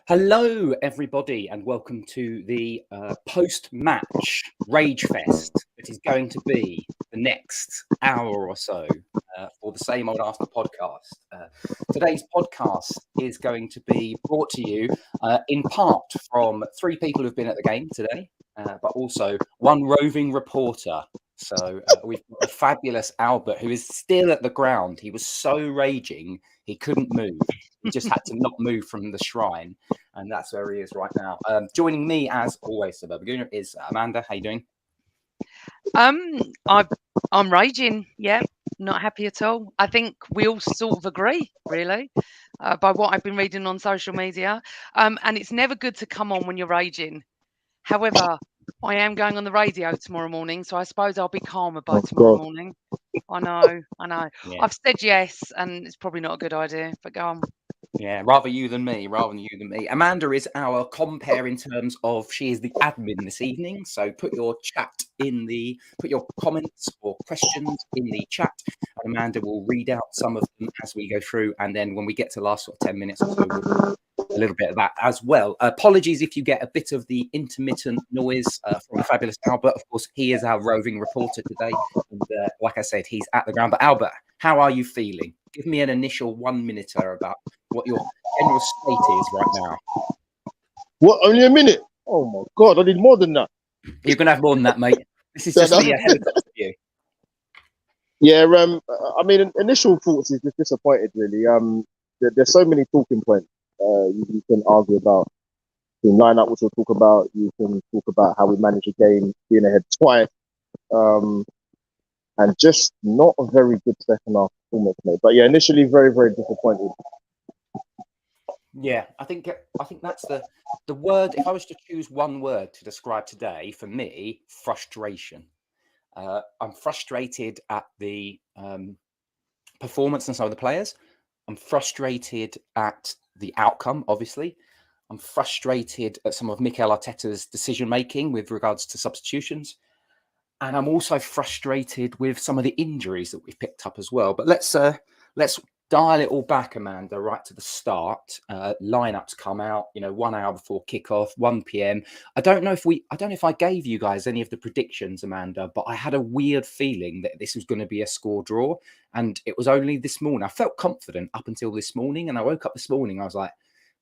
Hello, everybody, and welcome to the post-match Rage Fest that is going to be the next hour or so for the Same Old After podcast. Today's podcast is going to be brought to you in part from three people who've been at the game today, but also one roving reporter. So we've got a fabulous Albert who is still at the ground. He was so raging, he couldn't move. He just had to not move from the shrine. And that's where he is right now. Joining me, as always, the Burgooner, is Amanda. How you doing? I'm raging. Yeah, not happy at all. I think we all sort of agree, really, by what I've been reading on social media. And it's never good to come on when you're raging. However, I am going on the radio tomorrow morning, so I suppose I'll be calmer by tomorrow morning. I know. Yeah. I've said yes, and it's probably not a good idea, but go on. Yeah, rather you than me. Amanda is our compere in terms of she is the admin this evening. So put your comments or questions in the chat, and Amanda will read out some of them as we go through. And then when we get to the last 10 minutes or so, we'll do a little bit of that as well. Apologies if you get a bit of the intermittent noise from the fabulous Albert. Of course, he is our roving reporter today. And like I said, he's at the ground. But Albert, how are you feeling? Give me an initial 1 minute about what your general state is right now. What, only a minute? Oh my God, I need more than that. You're going to have more than that, mate. This is just a helicopter view. Yeah, I mean, initial thoughts is just disappointed, really. There's so many talking points you can argue about. The lineup, which we'll talk about. You can talk about how we manage a game, being ahead twice. And just not a very good second half performance, mate. But yeah, initially very, very disappointed. Yeah, I think that's the word. If I was to choose one word to describe today, for me, frustration. I'm frustrated at the performance and some of the players. I'm frustrated at the outcome, obviously. I'm frustrated at some of Mikel Arteta's decision making with regards to substitutions. And I'm also frustrated with some of the injuries that we've picked up as well. But let's dial it all back, Amanda, right to the start. Lineups come out, 1 hour before kickoff, 1 p.m. I don't know if I gave you guys any of the predictions, Amanda, but I had a weird feeling that this was going to be a score draw. And it was only this morning. I felt confident up until this morning. And I woke up this morning, I was like,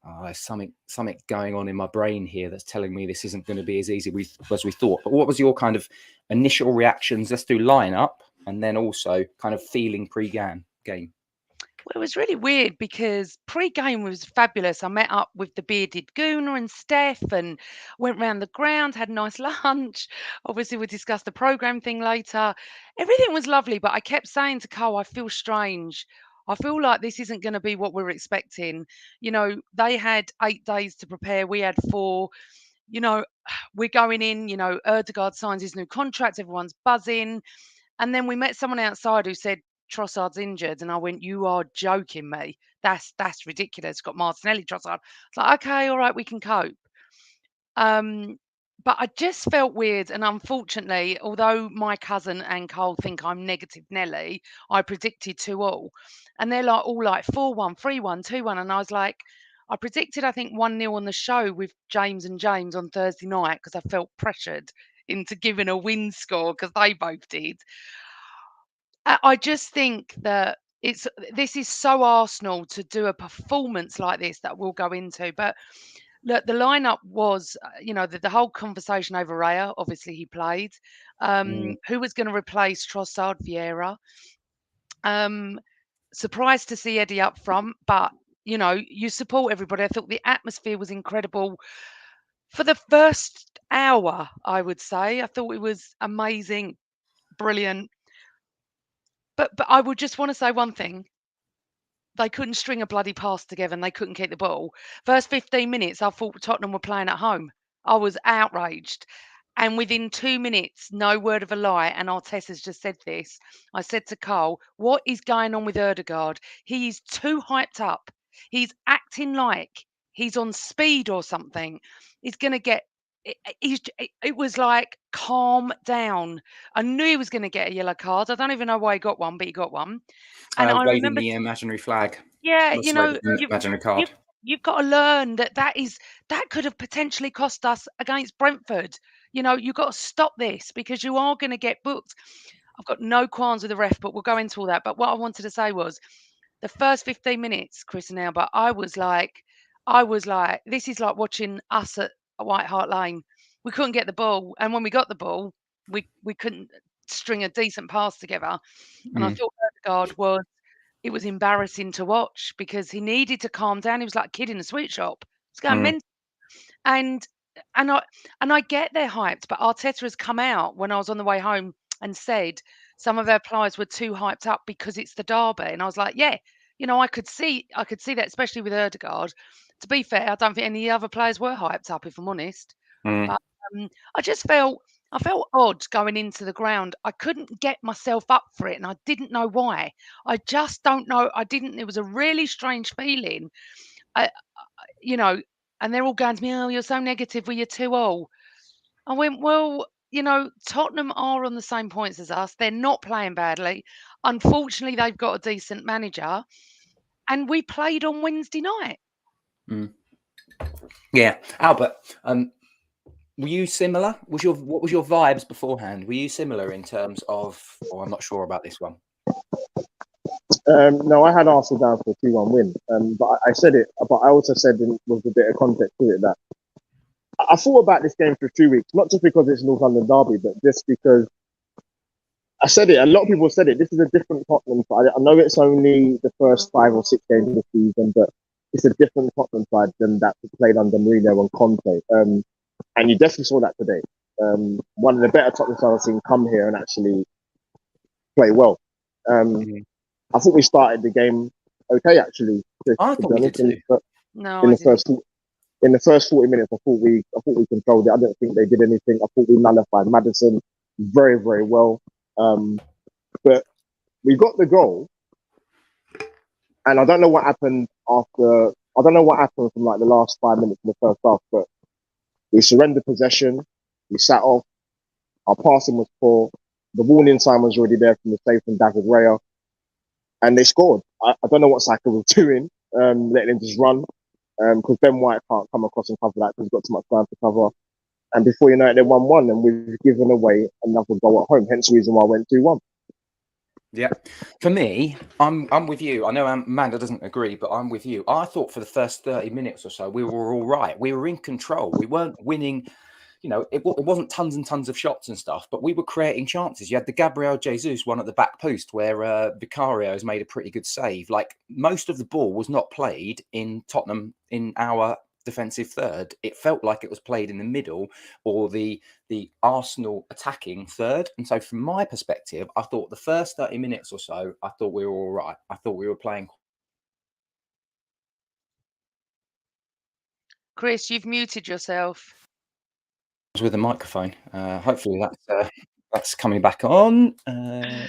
oh, there's something going on in my brain here that's telling me this isn't going to be as easy as we thought. But what was your kind of initial reactions? Let's do lineup and then also kind of feeling pre-game. Well, it was really weird because pre-game was fabulous. I met up with the bearded Gooner and Steph and went round the ground, had a nice lunch. Obviously, we discussed the programme thing later. Everything was lovely, but I kept saying to Cole, I feel strange. I feel like this isn't going to be what we're expecting. They had 8 days to prepare. We had 4. We're going in, Erdegaard signs his new contract. Everyone's buzzing. And then we met someone outside who said, Trossard's injured. And I went, you are joking me. That's ridiculous. Got Martinelli, Trossard. It's like, okay, all right, we can cope. But I just felt weird. And unfortunately, although my cousin and Cole think I'm negative Nelly, I predicted 2-2. And they're all like 4-1, 3-1, 2-1. And I was like, I predicted, I think, 1-0 on the show with James and James on Thursday night because I felt pressured into giving a win score because they both did. I just think that this is so Arsenal to do a performance like this that we'll go into. But look, the lineup was, the whole conversation over Raya. Obviously, he played. Who was going to replace Trossard, Vieira? Surprised to see Eddie up front, but you support everybody. I thought the atmosphere was incredible for the first hour. I would say I thought it was amazing, brilliant. But I would just want to say one thing. They couldn't string a bloody pass together and they couldn't keep the ball. First 15 minutes, I thought Tottenham were playing at home. I was outraged. And within 2 minutes, no word of a lie, and Arteta's just said this, I said to Carl, what is going on with Erdegaard? He is too hyped up. He's acting like he's on speed or something. He's going to get it was like, calm down. I knew he was going to get a yellow card. I don't even know why he got one, but he got one. And I Waving remember, the imaginary flag. yeah, Well, sorry, the imaginary card. you've got to learn that could have potentially cost us against Brentford. You've got to stop this because you are going to get booked. I've got no qualms with the ref, but we'll go into all that. But what I wanted to say was the first 15 minutes, Chris and Albert, I was like, this is like watching us at White Hart Lane. We couldn't get the ball, and when we got the ball, we couldn't string a decent pass together. And I thought Odegaard it was embarrassing to watch because he needed to calm down. He was like a kid in a sweet shop. It's going mental. And and I and I get they're hyped, but Arteta has come out when I was on the way home and said some of our players were too hyped up because it's the derby. And I was like, yeah, I could see that, especially with Odegaard. To be fair, I don't think any other players were hyped up, if I'm honest. But I felt odd going into the ground. I couldn't get myself up for it, and I didn't know why. I just don't know. I didn't. It was a really strange feeling. I, you know, and they're all going to me, "Oh, you're so negative. Well, you're too old." I went, "Well, Tottenham are on the same points as us. They're not playing badly. Unfortunately, they've got a decent manager, and we played on Wednesday night." Yeah, Albert. Were you similar? What was your vibes beforehand? Were you similar in terms of? Oh, I'm not sure about this one. No, I had Arsenal down for a 2-1 win. But I said it, but I also said with a bit of context to it that I thought about this game for 2 weeks, not just because it's North London derby, but just because I said it. A lot of people said it. This is a different Tottenham side. I know it's only the first 5 or 6 games of the season, but it's a different Tottenham side than that played under Mourinho and Conte. And you definitely saw that today. One of the better Tottenham sides I've seen come here and actually play well. I thought we started the game okay, actually. I thought we did too. In the first 40 minutes, I thought we controlled it. I didn't think they did anything. I thought we nullified Maddison very, very well. But we got the goal, and I don't know what happened after. I don't know what happened from like the last 5 minutes of the first half, but we surrendered possession. We sat off. Our passing was poor. The warning sign was already there from the save from David Raya, and they scored. I don't know what Saka was doing, letting him just run, because Ben White can't come across and cover that because he's got too much ground to cover. And before you know it, they 1-1, and we've given away another goal at home. Hence the reason why I went 2-1. Yeah, for me, I'm with you. I know Amanda doesn't agree, but I'm with you. I thought for the first 30 minutes or so, we were all right. We were in control. We weren't winning. It wasn't tons and tons of shots and stuff, but we were creating chances. You had the Gabriel Jesus one at the back post where Vicario has made a pretty good save. Like, most of the ball was not played in Tottenham in our defensive third. It felt like it was played in the middle or the Arsenal attacking third. And so from my perspective, I thought the first 30 minutes or so, I thought we were all right. I thought we were playing. Chris, you've muted yourself. With a microphone. Hopefully that's coming back on. But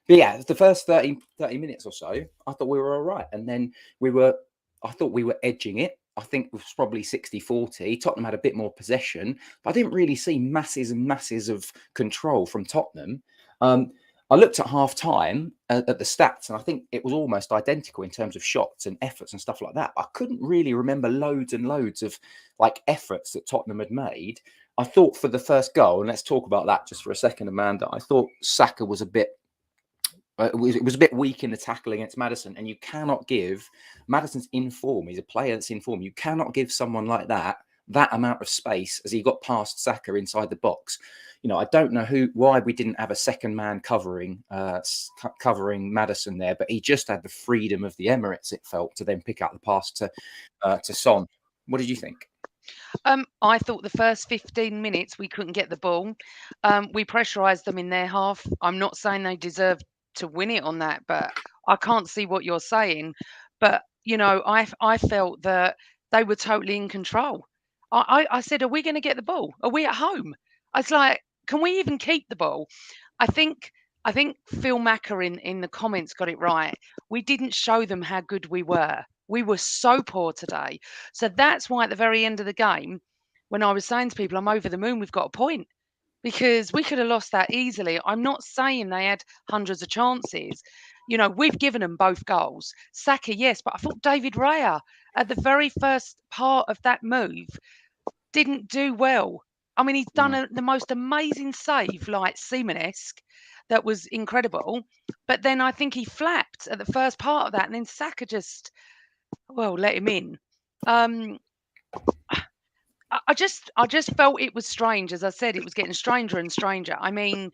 yeah, the first 30 minutes or so, I thought we were all right. And then I thought we were edging it. I think it was probably 60-40. Tottenham had a bit more possession, but I didn't really see masses and masses of control from Tottenham. I looked at half time at the stats, and I think it was almost identical in terms of shots and efforts and stuff like that. I couldn't really remember loads and loads of like efforts that Tottenham had made. I thought for the first goal, and let's talk about that just for a second, Amanda, I thought Saka was a bit it was a bit weak in the tackle against Maddison, and you cannot give Maddison's in form. He's a player that's in form. You cannot give someone like that amount of space as he got past Saka inside the box. I don't know why we didn't have a second man covering Maddison there, but he just had the freedom of the Emirates, it felt, to then pick out the pass to Son. What did you think? I thought the first 15 minutes we couldn't get the ball. We pressurised them in their half. I'm not saying they deserved to win it on that, but I can't see what you're saying. But I felt that they were totally in control. I said, "Are we going to get the ball? Are we at home?" I was like, "Can we even keep the ball?" I think Phil Macker in the comments got it right. We didn't show them how good we were. We were so poor today. So that's why at the very end of the game, when I was saying to people, I'm over the moon, we've got a point. Because we could have lost that easily. I'm not saying they had hundreds of chances. You know, we've given them both goals. Saka, yes, but I thought David Raya at the very first part of that move didn't do well. I mean, he's done the most amazing save, like Seaman-esque, that was incredible. But then I think he flapped at the first part of that, and then Saka just, well, let him in. I just felt it was strange. As I said, it was getting stranger and stranger. I mean,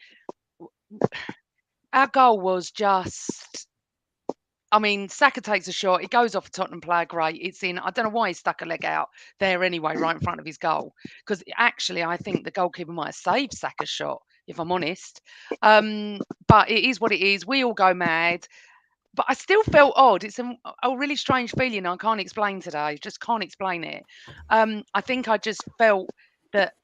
our goal was just. I mean, Saka takes a shot. It goes off a Tottenham player. Great. It's in. I don't know why he stuck a leg out there anyway, right in front of his goal. Because actually, I think the goalkeeper might have saved Saka's shot, if I'm honest. But it is what it is. We all go mad. But I still felt odd. It's a really strange feeling I can't explain today. Just can't explain it. I think I just felt that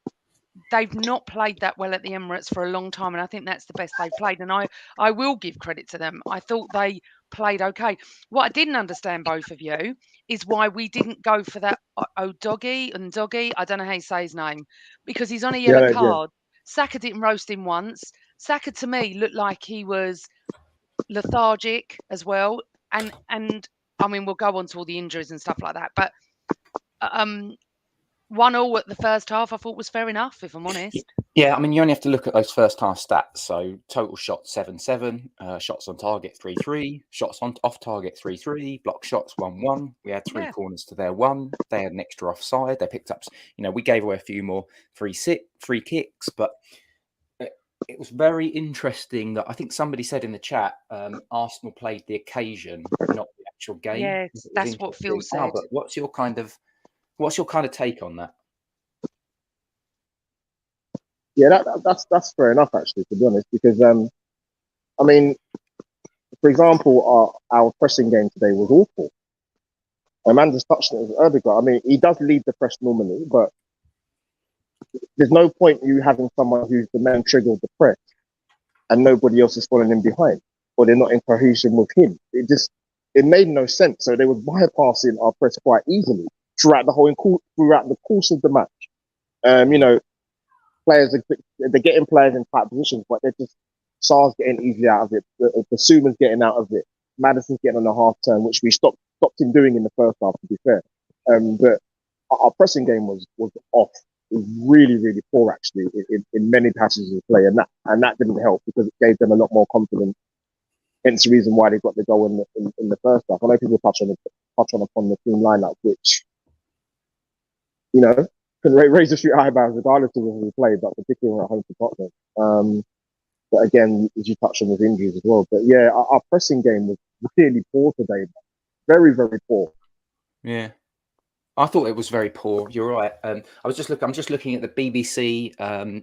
they've not played that well at the Emirates for a long time, and I think that's the best they've played. And I will give credit to them. I thought they played okay. What I didn't understand, both of you, is why we didn't go for that Ndogi. I don't know how you say his name, because he's on a yellow card. Saka didn't roast him once. Saka, to me, looked like he was lethargic as well. And I mean, we'll go on to all the injuries and stuff like that. But 1-1 at the first half, I thought was fair enough, if I'm honest. Yeah, I mean, you only have to look at those first half stats. So total shots 7-7, shots on target 3-3, shots off target 3-3, block shots 1-1. We had three corners to their 1. They had an extra offside. They picked up, we gave away a few more free kicks, but it was very interesting that I think somebody said in the chat, Arsenal played the occasion, not the actual game. Yes, that's what Phil said. Albert, what's your kind of take on that? Yeah, that's fair enough, actually, to be honest, because I mean, for example, our pressing game today was awful. Amanda's touched it with Erdegaard. I mean, he does lead the press normally, but there's no point you having someone who's the main trigger of the press and nobody else is following him behind, or they're not in cohesion with him. It made no sense. So they were bypassing our press quite easily throughout the course of the match. Players they're getting players in tight positions, but they're just Sar's getting easily out of it. The Suma's getting out of it. Madison's getting on a half turn, which we stopped him doing in the first half, to be fair. But our pressing game was off. It was really, really poor, actually, in many passages of play, and that didn't help because it gave them a lot more confidence. Hence the reason why they got the goal in the first half. I know people touch on upon the team lineup, which can raise a few eyebrows regardless of whether we play, but particularly at home to Tottenham. But again, as you touched on with injuries as well. But yeah, our pressing game was really poor today. Very, very poor. Yeah. I thought it was very poor. You're right. I'm just looking at the BBC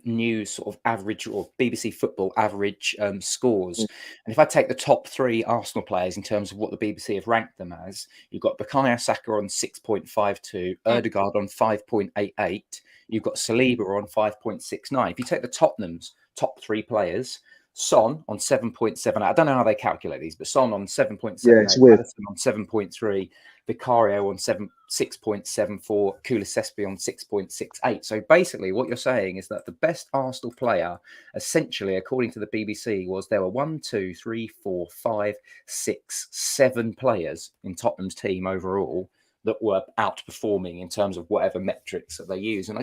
news sort of average, or BBC football average scores. And if I take the top 3 Arsenal players in terms of what the BBC have ranked them as, you've got Bukayo Saka on 6.52, Erdegaard on 5.88, you've got Saliba on 5.69. If you take the Tottenham's top 3 players, Son on 7.7. I don't know how they calculate these, but Son on 7.7, Madison on 7.3, Vicario on 6.74, Kulusevski on 6.68. So basically, what you're saying is that the best Arsenal player, essentially, according to the BBC, was there were 1, 2, 3, 4, 5, 6, 7 players in Tottenham's team overall that were outperforming in terms of whatever metrics that they use. And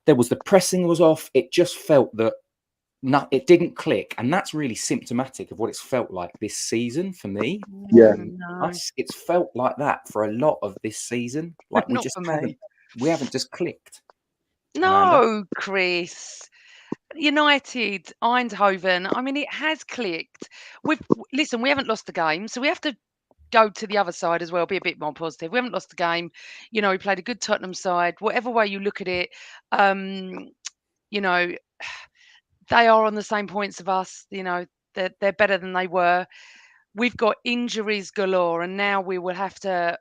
the pressing was off. It just felt that it didn't click, and that's really symptomatic of what it's felt like this season for me. Yeah, it's felt like that for a lot of this season. Like we haven't just clicked. No, Chris. United, Eindhoven. I mean, it has clicked. We haven't lost the game, so we have to go to the other side as well. Be a bit more positive. We haven't lost the game. We played a good Tottenham side. Whatever way you look at it, they are on the same points of us. They're better than they were. We've got injuries galore, and now we will have to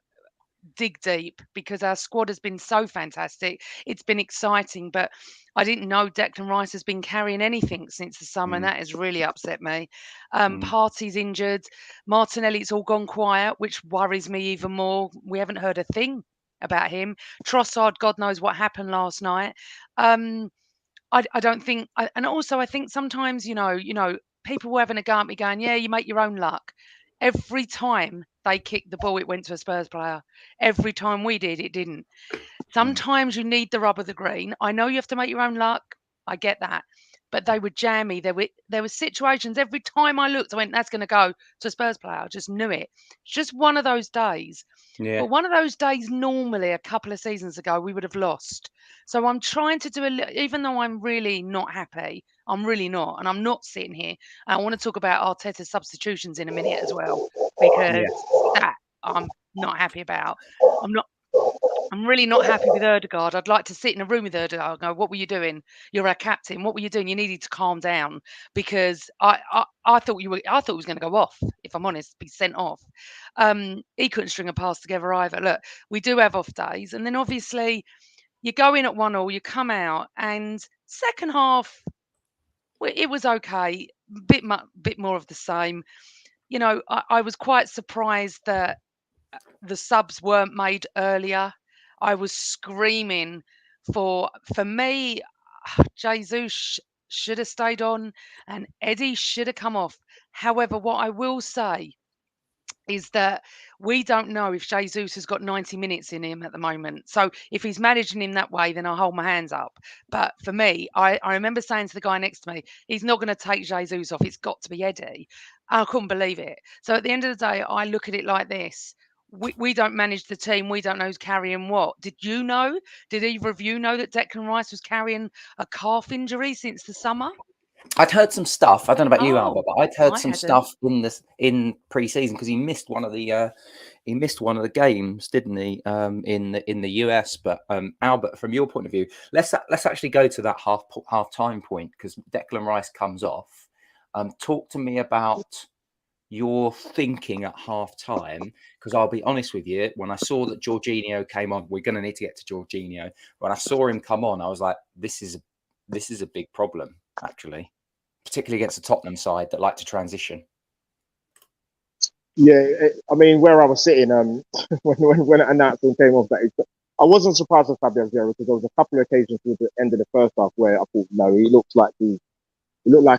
dig deep because our squad has been so fantastic. It's been exciting, but I didn't know Declan Rice has been carrying anything since the summer, and that has really upset me. Partey's injured. Martinelli's all gone quiet, which worries me even more. We haven't heard a thing about him. Trossard, God knows what happened last night. I don't think, and also I think sometimes, people were having a go at me going, yeah, you make your own luck. Every time they kicked the ball, it went to a Spurs player. Every time we did, it didn't. Sometimes you need the rub of the green. I know you have to make your own luck. I get that. But they were jammy. There were situations every time I looked, I went, that's going to go to a Spurs player. I just knew it. It's just one of those days. Yeah. But one of those days, normally a couple of seasons ago, we would have lost. So I'm trying to do even though I'm really not happy, I'm really not. And I'm not sitting here. I want to talk about Arteta's substitutions in a minute as well, because that I'm not happy about. I'm really not happy with Ødegaard. I'd like to sit in a room with Ødegaard and go, what were you doing? You're our captain. What were you doing? You needed to calm down, because I thought he was going to go off, if I'm honest, be sent off. He couldn't string a pass together either. Look, we do have off days. And then obviously you go in at 1-1, you come out, and second half, it was okay. Bit more of the same. I was quite surprised that the subs weren't made earlier. I was screaming for me, Jesus should have stayed on and Eddie should have come off. However, what I will say is that we don't know if Jesus has got 90 minutes in him at the moment. So if he's managing him that way, then I'll hold my hands up. But for me, I remember saying to the guy next to me, he's not going to take Jesus off. It's got to be Eddie. I couldn't believe it. So at the end of the day, I look at it like this. We don't manage the team. We don't know who's carrying what. Did you know? Did either of you know that Declan Rice was carrying a calf injury since the summer? I'd heard some stuff. I don't know about you, Oh, Albert, but I'd heard I some hadn't. stuff in pre-season, because he missed one of the games, didn't he? In the US. But Albert, from your point of view, let's actually go to that half time point, because Declan Rice comes off. Talk to me about your thinking at half time, because I'll be honest with you, when I saw that Jorginho came on, we're going to need to get to Jorginho. When I saw him come on, I was like, this is a big problem, actually, particularly against the Tottenham side that like to transition. Yeah, I mean, where I was sitting, when the announcement came off that I wasn't surprised with Fabio Vieira, because there was a couple of occasions towards the end of the first half where I thought, no, he looked like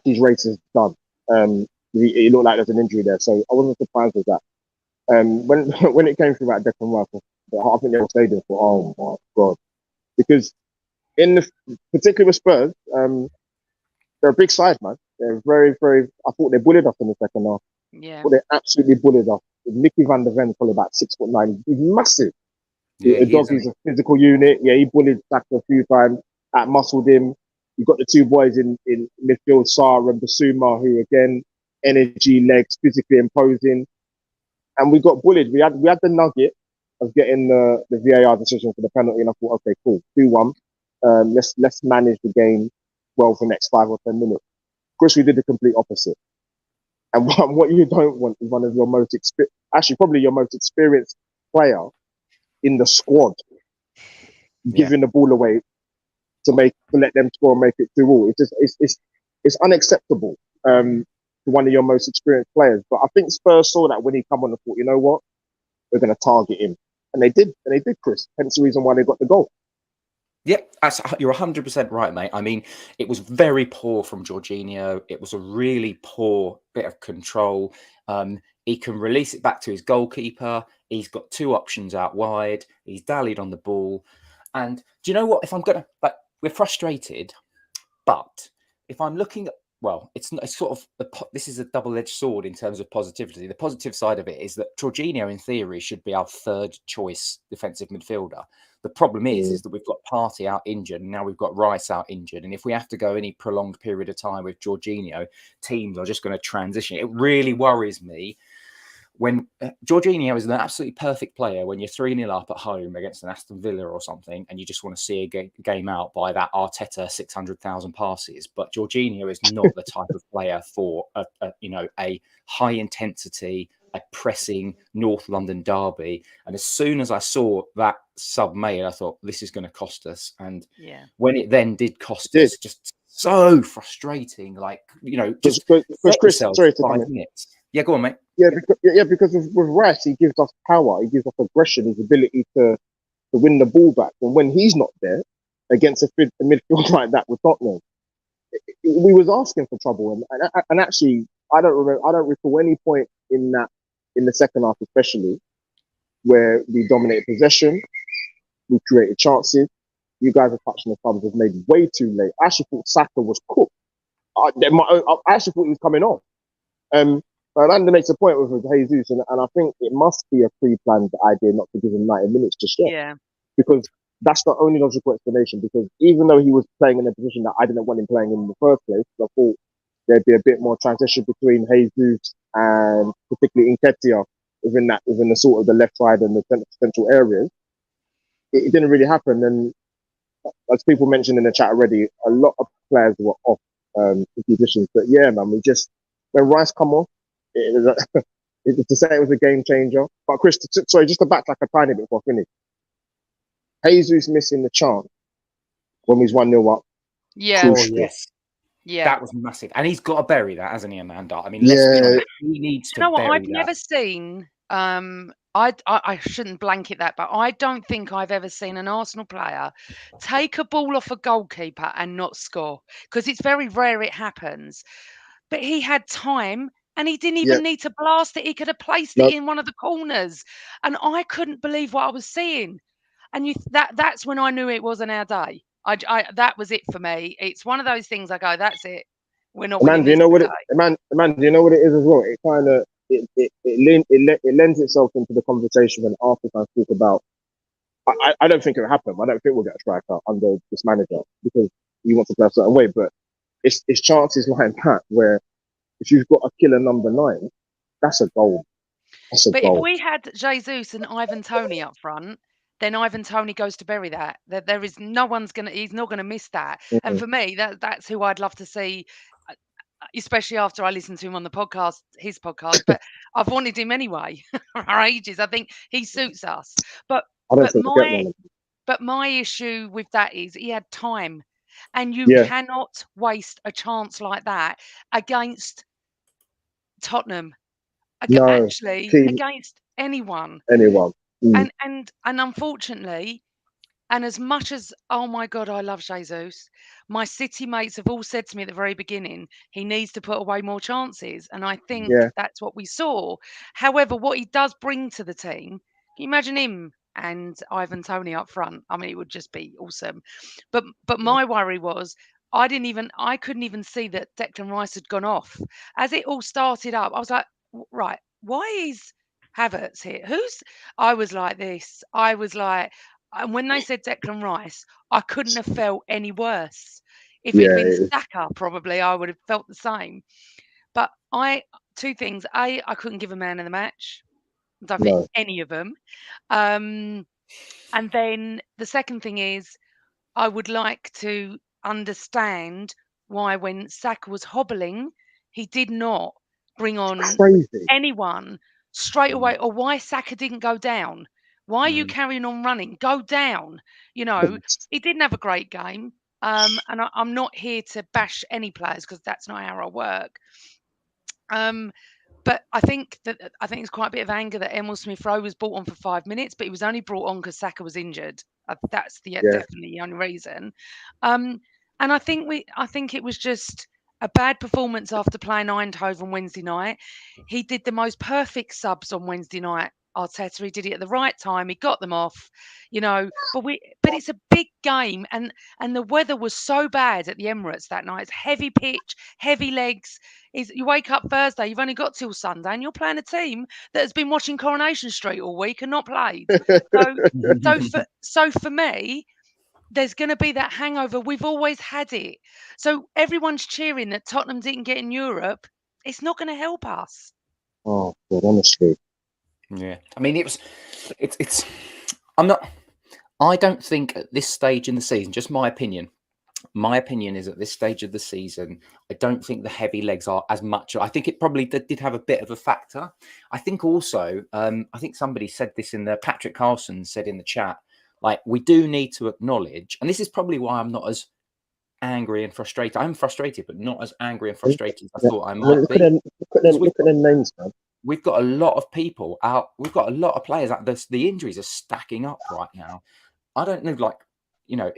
his race is done. He looked like there's an injury there, so I wasn't surprised with that. When it came through that Declan Rice, I think they were stadium for, oh my god, because particularly with Spurs, they're a big side, man. They're very, very. I thought they bullied us in the second half. Yeah. But they absolutely bullied us. Nicky van der Ven, probably about 6'9". He's massive. Yeah, the dog is a physical unit. Yeah, he bullied Saka a few times, outmuscled him. You've got the two boys in midfield, Sarr and Basuma, who again, energy, legs, physically imposing. And we got bullied. We had the nugget of getting the VAR decision for the penalty, and I thought, okay, cool, 2-1. Let's manage the game well for the next 5 or 10 minutes. Of course, we did the complete opposite. And what you don't want is one of your probably your most experienced player in the squad giving the ball away to let them score and make it 2-2. It's unacceptable to one of your most experienced players. But I think Spurs saw that when he come on and thought, you know what, we're going to target him, and they did, Chris. Hence the reason why they got the goal. Yep, you're 100% right, mate. I mean, it was very poor from Jorginho. It was a really poor bit of control. He can release it back to his goalkeeper. He's got 2 options out wide. He's dallied on the ball. And do you know what? If I'm going to, we're frustrated, but if I'm looking at, well, it's sort of, this is a double-edged sword in terms of positivity. The positive side of it is that Jorginho, in theory, should be our 3rd choice defensive midfielder. The problem is that we've got Partey out injured, and now we've got Rice out injured. And if we have to go any prolonged period of time with Jorginho, teams are just going to transition. It really worries me when Jorginho is an absolutely perfect player when you're 3-0 up at home against an Aston Villa or something, and you just want to see a game out by that Arteta 600,000 passes. But Jorginho is not the type of player for a high intensity, a pressing North London derby. And as soon as I saw that sub made, I thought, this is going to cost us. And when it then did cost us, just so frustrating. Like, just Chris, sorry to 5 minutes. Yeah, go on, mate. Yeah, because with Rice, he gives us power. He gives us aggression, his ability to to win the ball back. And when he's not there against a midfield like that with Tottenham, we was asking for trouble. And actually, I don't recall any point in the second half, especially where we dominated possession, we created chances. You guys are touching the thumbs was made way too late. I actually thought Saka was cooked. I actually thought he was coming off. But Amanda makes a point with Jesus, and I think it must be a pre-planned idea not to give him 90 minutes to stretch. Yeah. Because that's the only logical explanation. Because even though he was playing in a position that I didn't want him playing in the first place, I thought there'd be a bit more transition between Jesus and particularly Nketiah within the sort of the left side and the central areas. It didn't really happen. And as people mentioned in the chat already, a lot of players were off positions. But yeah, man, when Rice come off, to say it was a game changer. But Chris, sorry, just to backtrack a tiny bit before I finish. Jesus missing the chance when he's 1-0 up. Yeah. Oh, yes. Yeah. That was massive. And he's got to bury that, hasn't he, Amanda? I mean, let's be honest, he needs to bury that. I've never seen, I shouldn't blanket that, but I don't think I've ever seen an Arsenal player take a ball off a goalkeeper and not score, because it's very rare it happens. But he had time and he didn't even need to blast it. He could have placed it in one of the corners. And I couldn't believe what I was seeing. And that's when I knew it wasn't our day. That was it for me. It's one of those things I go, that's it. We're not winning. Do you know what it is as well? It kind of it lends itself into the conversation when Arsenal fans talk about. I don't think it'll happen. I don't think we'll get a striker under this manager because he wants to play a certain way. But it's chances like that where if you've got a killer number 9, that's a goal. But if we had Jesus and Ivan Toney up front, then Ivan Toney goes to bury that. There is he's not gonna miss that. Mm-hmm. And for me, that's who I'd love to see, especially after I listened to him on the podcast, his podcast. But I've wanted him anyway for ages. I think he suits us. But my issue with that is he had time, and you cannot waste a chance like that against Tottenham. Against anyone. And unfortunately, and as much as, oh my God, I love Jesus, my City mates have all said to me at the very beginning, he needs to put away more chances. And I think that's what we saw. However, what he does bring to the team, can you imagine him and Ivan Toney up front? I mean, it would just be awesome. But my worry was, I couldn't even see that Declan Rice had gone off. As it all started up, I was like, right, why is Havertz here? I was like this. I was like, and when they said Declan Rice, I couldn't have felt any worse. If it'd been Saka, probably I would have felt the same. But two things. I couldn't give a man of the match. I don't think any of them. And then the second thing is, I would like to understand why when Saka was hobbling, he did not bring on anyone straight away, or why Saka didn't go down. Why are you carrying on running? Go down. You know, he didn't have a great game. And I'm not here to bash any players because that's not how I work. But I think it's quite a bit of anger that Emil Smith-Rowe was brought on for 5 minutes, but he was only brought on because Saka was injured. That's definitely the only reason. And I think it was just a bad performance after playing Eindhoven Wednesday night. He did the most perfect subs on Wednesday night. Arteta, he did it at the right time. He got them off, you know. But it's a big game, and the weather was so bad at the Emirates that night. It's heavy pitch, heavy legs. You wake up Thursday, you've only got till Sunday, and you're playing a team that has been watching Coronation Street all week and not played. So for me, there's going to be that hangover. We've always had it. So everyone's cheering that Tottenham didn't get in Europe. It's not going to help us. Oh, God, honestly. Yeah. I mean, I don't think at this stage in the season, just my opinion is at this stage of the season, I don't think the heavy legs are as much. I think it probably did have a bit of a factor. I think also, I think somebody said this Patrick Carlson said in the chat, like, we do need to acknowledge, and this is probably why I'm not as angry and frustrated. I'm frustrated, but not as angry and frustrated as I thought I might be. Look at them names, man. we've got a lot of people out. We've got a lot of players out. The injuries are stacking up right now. I don't know, like, you know,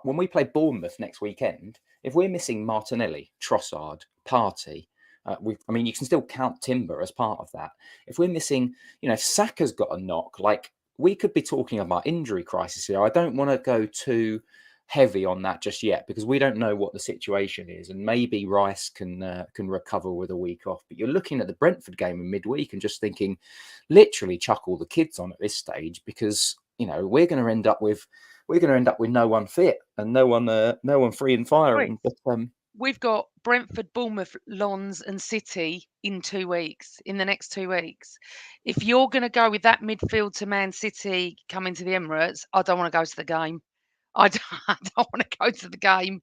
when we play Bournemouth next weekend, if we're missing Martinelli, Trossard, Partey, I mean, you can still count Timber as part of that. If we're missing, you know, if Saka's got a knock, like, we could be talking about injury crisis here. I don't want to go too heavy on that just yet because we don't know what the situation is, and maybe Rice can recover with a week off. But you're looking at the Brentford game in midweek and just thinking, literally chuck all the kids on at this stage because, you know, we're going to end up with no one fit and no one free and firing. But we've got Brentford, Bournemouth, Lens and City in the next 2 weeks. If you're going to go with that midfield to Man City coming to the Emirates, I don't want to go to the game. I don't want to go to the game.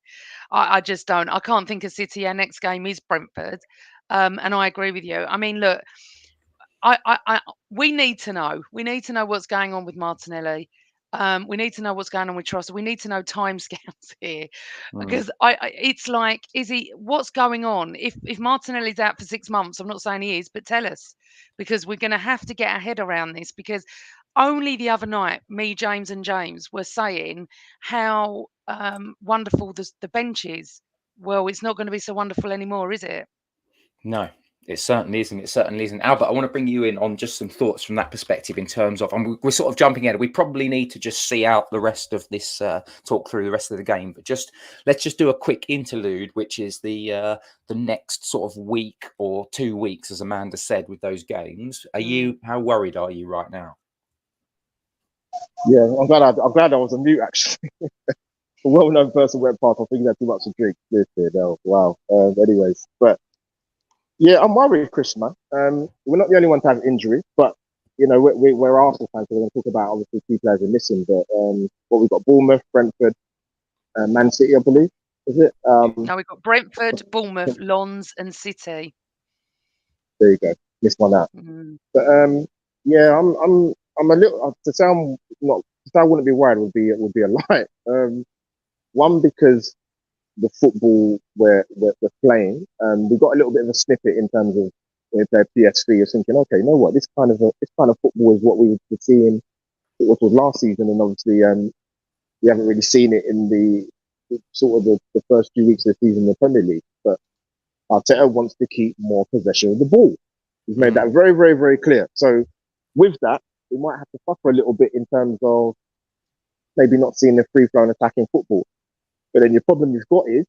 I just don't. I can't think of City. Our next game is Brentford. And I agree with you. I mean, look, we need to know. We need to know what's going on with Martinelli. We need to know what's going on with Trossard. We need to know timescales here, because it's like, what's going on? If Martinelli's out for 6 months, I'm not saying he is, but tell us, because we're going to have to get our head around this. Because only the other night, me, James, and James were saying how wonderful the bench is. Well, it's not going to be so wonderful anymore, is it? No. It certainly isn't. It certainly isn't. Albert, I want to bring you in on just some thoughts from that perspective in terms of, and we're sort of jumping ahead. We probably need to just see out the rest of this, talk through the rest of the game. But let's just do a quick interlude, which is the next sort of week or 2 weeks, as Amanda said, with those games. How worried are you right now? Yeah, I'm glad I was on mute actually. A well-known person went past. I think he had too much to drink. Wow. Anyways, but. Yeah, I'm worried, Chris, man. We're not the only one to have injury, but, you know, we're Arsenal fans, so we're going to talk about, obviously, 2 players are missing. But we've got Bournemouth, Brentford, Man City, I believe, is it? No, we've got Brentford, Bournemouth, Lens and City. There you go. Missed one out. But yeah, I'm a little, to sound I wouldn't be worried would be a lie. One, because the football we're playing, we got a little bit of a snippet in terms of when we played PSV. You're thinking, okay, you know what, this kind of football is what we were seeing, what was last season, and obviously we haven't really seen it in the sort of the first few weeks of the season in the Premier League. But Arteta wants to keep more possession of the ball. He's made that very, very, very clear. So with that, we might have to suffer a little bit in terms of maybe not seeing the free-flowing attacking football. But then your problem you've got is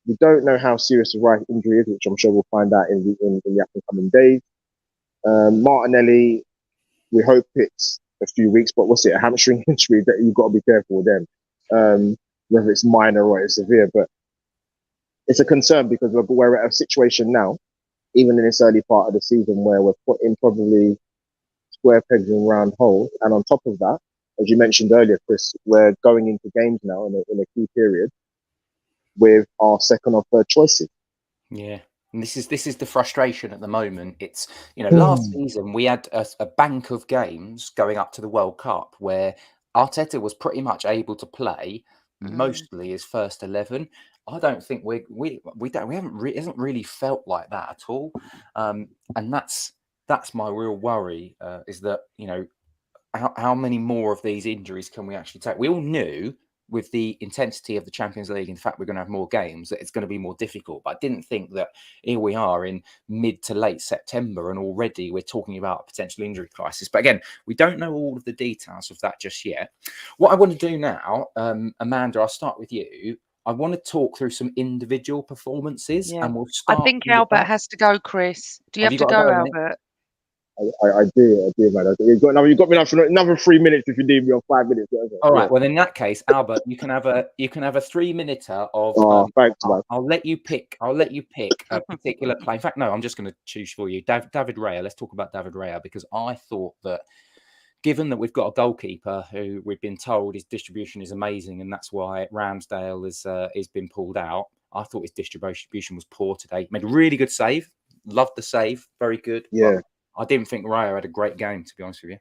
we don't know how serious the right injury is, which I'm sure we'll find out in the upcoming days. Martinelli, we hope it's a few weeks, but what's it, a hamstring injury that you've got to be careful with them, whether it's minor or it's severe. But it's a concern because we're at a situation now, even in this early part of the season, where we're putting probably square pegs in round holes. And on top of that, as you mentioned earlier, Chris, we're going into games now in a key period with our second or third choices. Yeah. And this is the frustration at the moment. It's, you know, last season we had a bank of games going up to the World Cup where Arteta was pretty much able to play mostly his first 11. I don't think it hasn't really felt like that at all. And that's my real worry, is that, you know, how many more of these injuries can we actually take? We all knew with the intensity of the Champions League, in fact, we're going to have more games, that it's going to be more difficult. But I didn't think that here we are in mid to late September and already we're talking about a potential injury crisis. But again, we don't know all of the details of that just yet. What I want to do now, Amanda, I'll start with you. I want to talk through some individual performances, and we'll start. I think Albert has to go, Chris. Do you have to go, Albert? I do, man. You've got me now for another 3 minutes if you need me, or 5 minutes. Whatever. All right. Well, in that case, Albert, you can have a 3-minuter of. Thanks, man. I'll let you pick a particular play. In fact, no, I'm just going to choose for you, David Raya. Let's talk about David Raya, because I thought that, given that we've got a goalkeeper who we've been told his distribution is amazing, and that's why Ramsdale has been pulled out, I thought his distribution was poor today. Made a really good save. Loved the save. Very good. Yeah. I didn't think Raya had a great game, to be honest with you.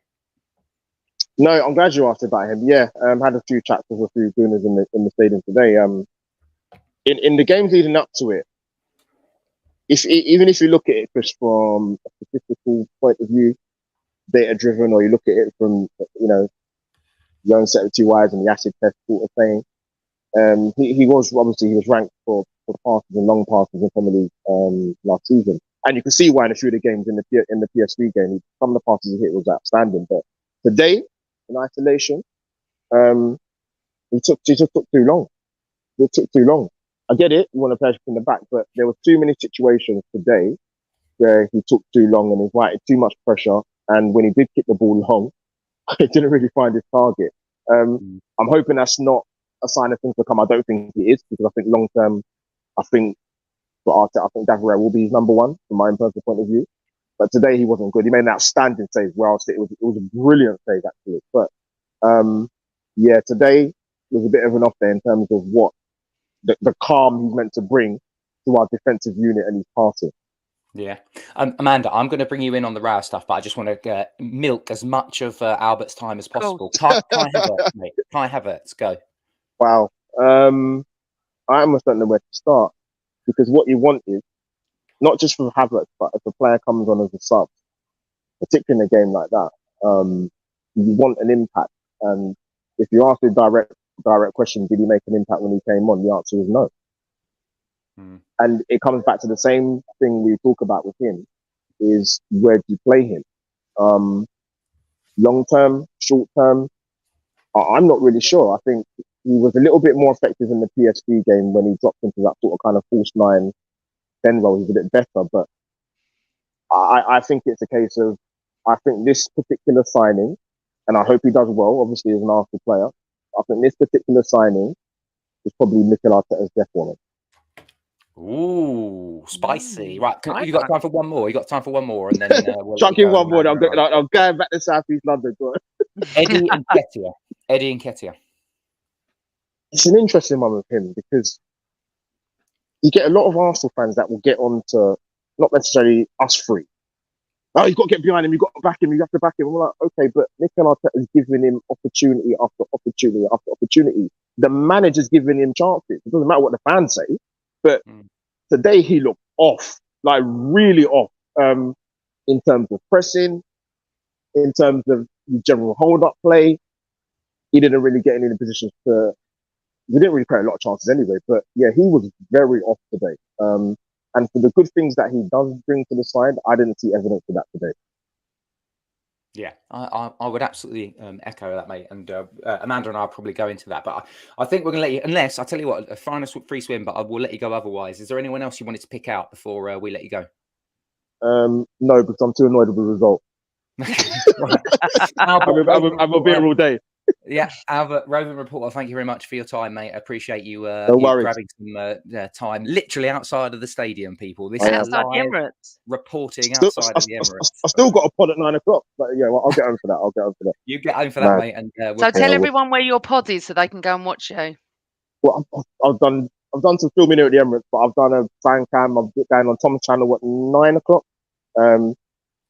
No, I'm glad you asked about him. Yeah, had a few chats with a few gooners in the stadium today. In the games leading up to it, even if you look at it just from a statistical point of view, data driven, or you look at it from your own set of two eyes and the acid test sort of thing. He was ranked for passes and long passes in Premier League last season, and you can see why in a few of the games in the PSV game, some of the passes he hit was outstanding. But today, in isolation, he just took too long. It took too long. I get it, you want to play from the back, but there were too many situations today where he took too long and invited too much pressure. And when he did kick the ball long, he didn't really find his target. I'm hoping that's not a sign of things to come. I don't think it is, because I think long term, I think for Arteta, I think Gabriel will be his number one from my own personal point of view. But today he wasn't good. He made an outstanding save. Well, it was a brilliant save actually. But today was a bit of an off day in terms of what the calm he's meant to bring to our defensive unit and his passing. Yeah. Amanda, I'm going to bring you in on the Row stuff, but I just want to milk as much of Albert's time as possible. Kai Havertz, mate. Kai Havertz, go. Wow. I almost don't know where to start, because what you want is, not just from Havertz, but if a player comes on as a sub, particularly in a game like that, you want an impact. And if you ask a direct question, did he make an impact when he came on? The answer is no. And it comes back to the same thing we talk about with him, is where do you play him? Long term, short term, I'm not really sure. I think he was a little bit more effective in the PSV game when he dropped into that sort of kind of false 9-10 role. He's a bit better, but I think it's a case of, I think this particular signing, and I hope he does well, obviously as an Arsenal player, I think this particular signing is probably Mikel Arteta's death warrant. Ooh, spicy. Right, you got time for one more? You got time for one more, and then we'll chuck in one more. I'm going back to South East London. Eddie Nketiah. It's an interesting one with him, because you get a lot of Arsenal fans that will get on to, not necessarily us three. Oh, you've got to get behind him. You've got to back him. You have to back him. We're like, okay, but Mikel Arteta is giving him opportunity after opportunity after opportunity. The manager's giving him chances. It doesn't matter what the fans say. But today he looked off, like really off, in terms of pressing, in terms of general hold-up play. He didn't really get any positions to. He didn't really create a lot of chances anyway. But yeah, he was very off today. And for the good things that he does bring to the side, I didn't see evidence of that today. Yeah, I would absolutely echo that, mate. And Amanda and I will probably go into that. But I think we're going to let you, unless, I tell you what, a final free swim, but I will let you go otherwise. Is there anyone else you wanted to pick out before we let you go? No, because I'm too annoyed with the result. Albert, I'm a beer all day. Yeah, Albert, Roving Reporter, thank you very much for your time, mate. I appreciate you, grabbing some time literally outside of the stadium, people. This is live reporting outside of the Emirates. I still got a pod at 9 o'clock, but yeah, well, I'll get home for that. You get home for that, mate. And so tell everyone where your pod is so they can go and watch you. Well, I've done some filming here at the Emirates, but I've done a fan cam. I'm going on Tom's channel at 9 o'clock. So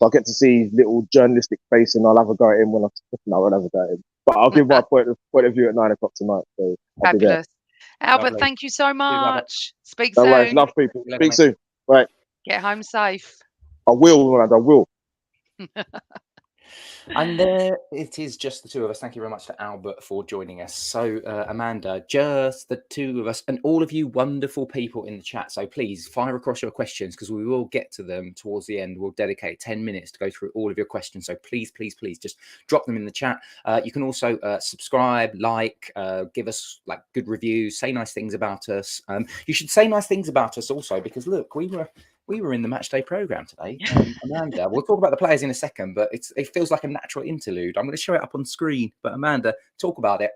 I'll get to see his little journalistic face, and I'll have a go at him when I'll have a go at him. But I'll give my point of view at 9 o'clock tonight. So fabulous. Albert, thank you so much. Speak soon. Right, love people. Speak soon. Right. Get home safe. I will, Miranda. I will. And there it is, just the two of us. Thank you very much to Albert for joining us. So, Amanda, just the two of us, and all of you wonderful people in the chat. So please fire across your questions, because we will get to them towards the end. We'll dedicate 10 minutes to go through all of your questions. So please, please, please just drop them in the chat. You can also subscribe, like, give us like good reviews, say nice things about us. You should say nice things about us also, because look, we were in the matchday program today. Amanda, we'll talk about the players in a second, but it feels like a natural interlude. I'm going to show it up on screen, but Amanda, talk about it.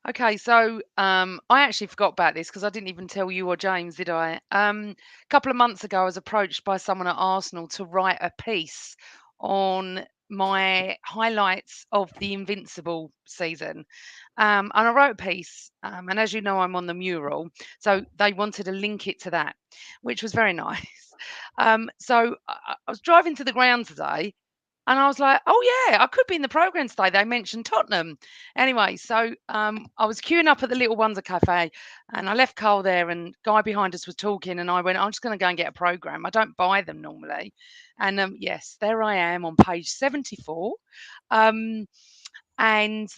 Okay, so I actually forgot about this because I didn't even tell you or James, did I? A couple of months ago, I was approached by someone at Arsenal to write a piece on my highlights of the Invincible season. And I wrote a piece, and as you know, I'm on the mural, so they wanted to link it to that, which was very nice. So I was driving to the ground today, And I was like, oh, yeah, I could be in the programme today. They mentioned Tottenham. Anyway, so I was queuing up at the Little Wonder Cafe and I left Carl there and guy behind us was talking and I went, I'm just going to go and get a programme. I don't buy them normally. And yes, there I am on page 74. Um, and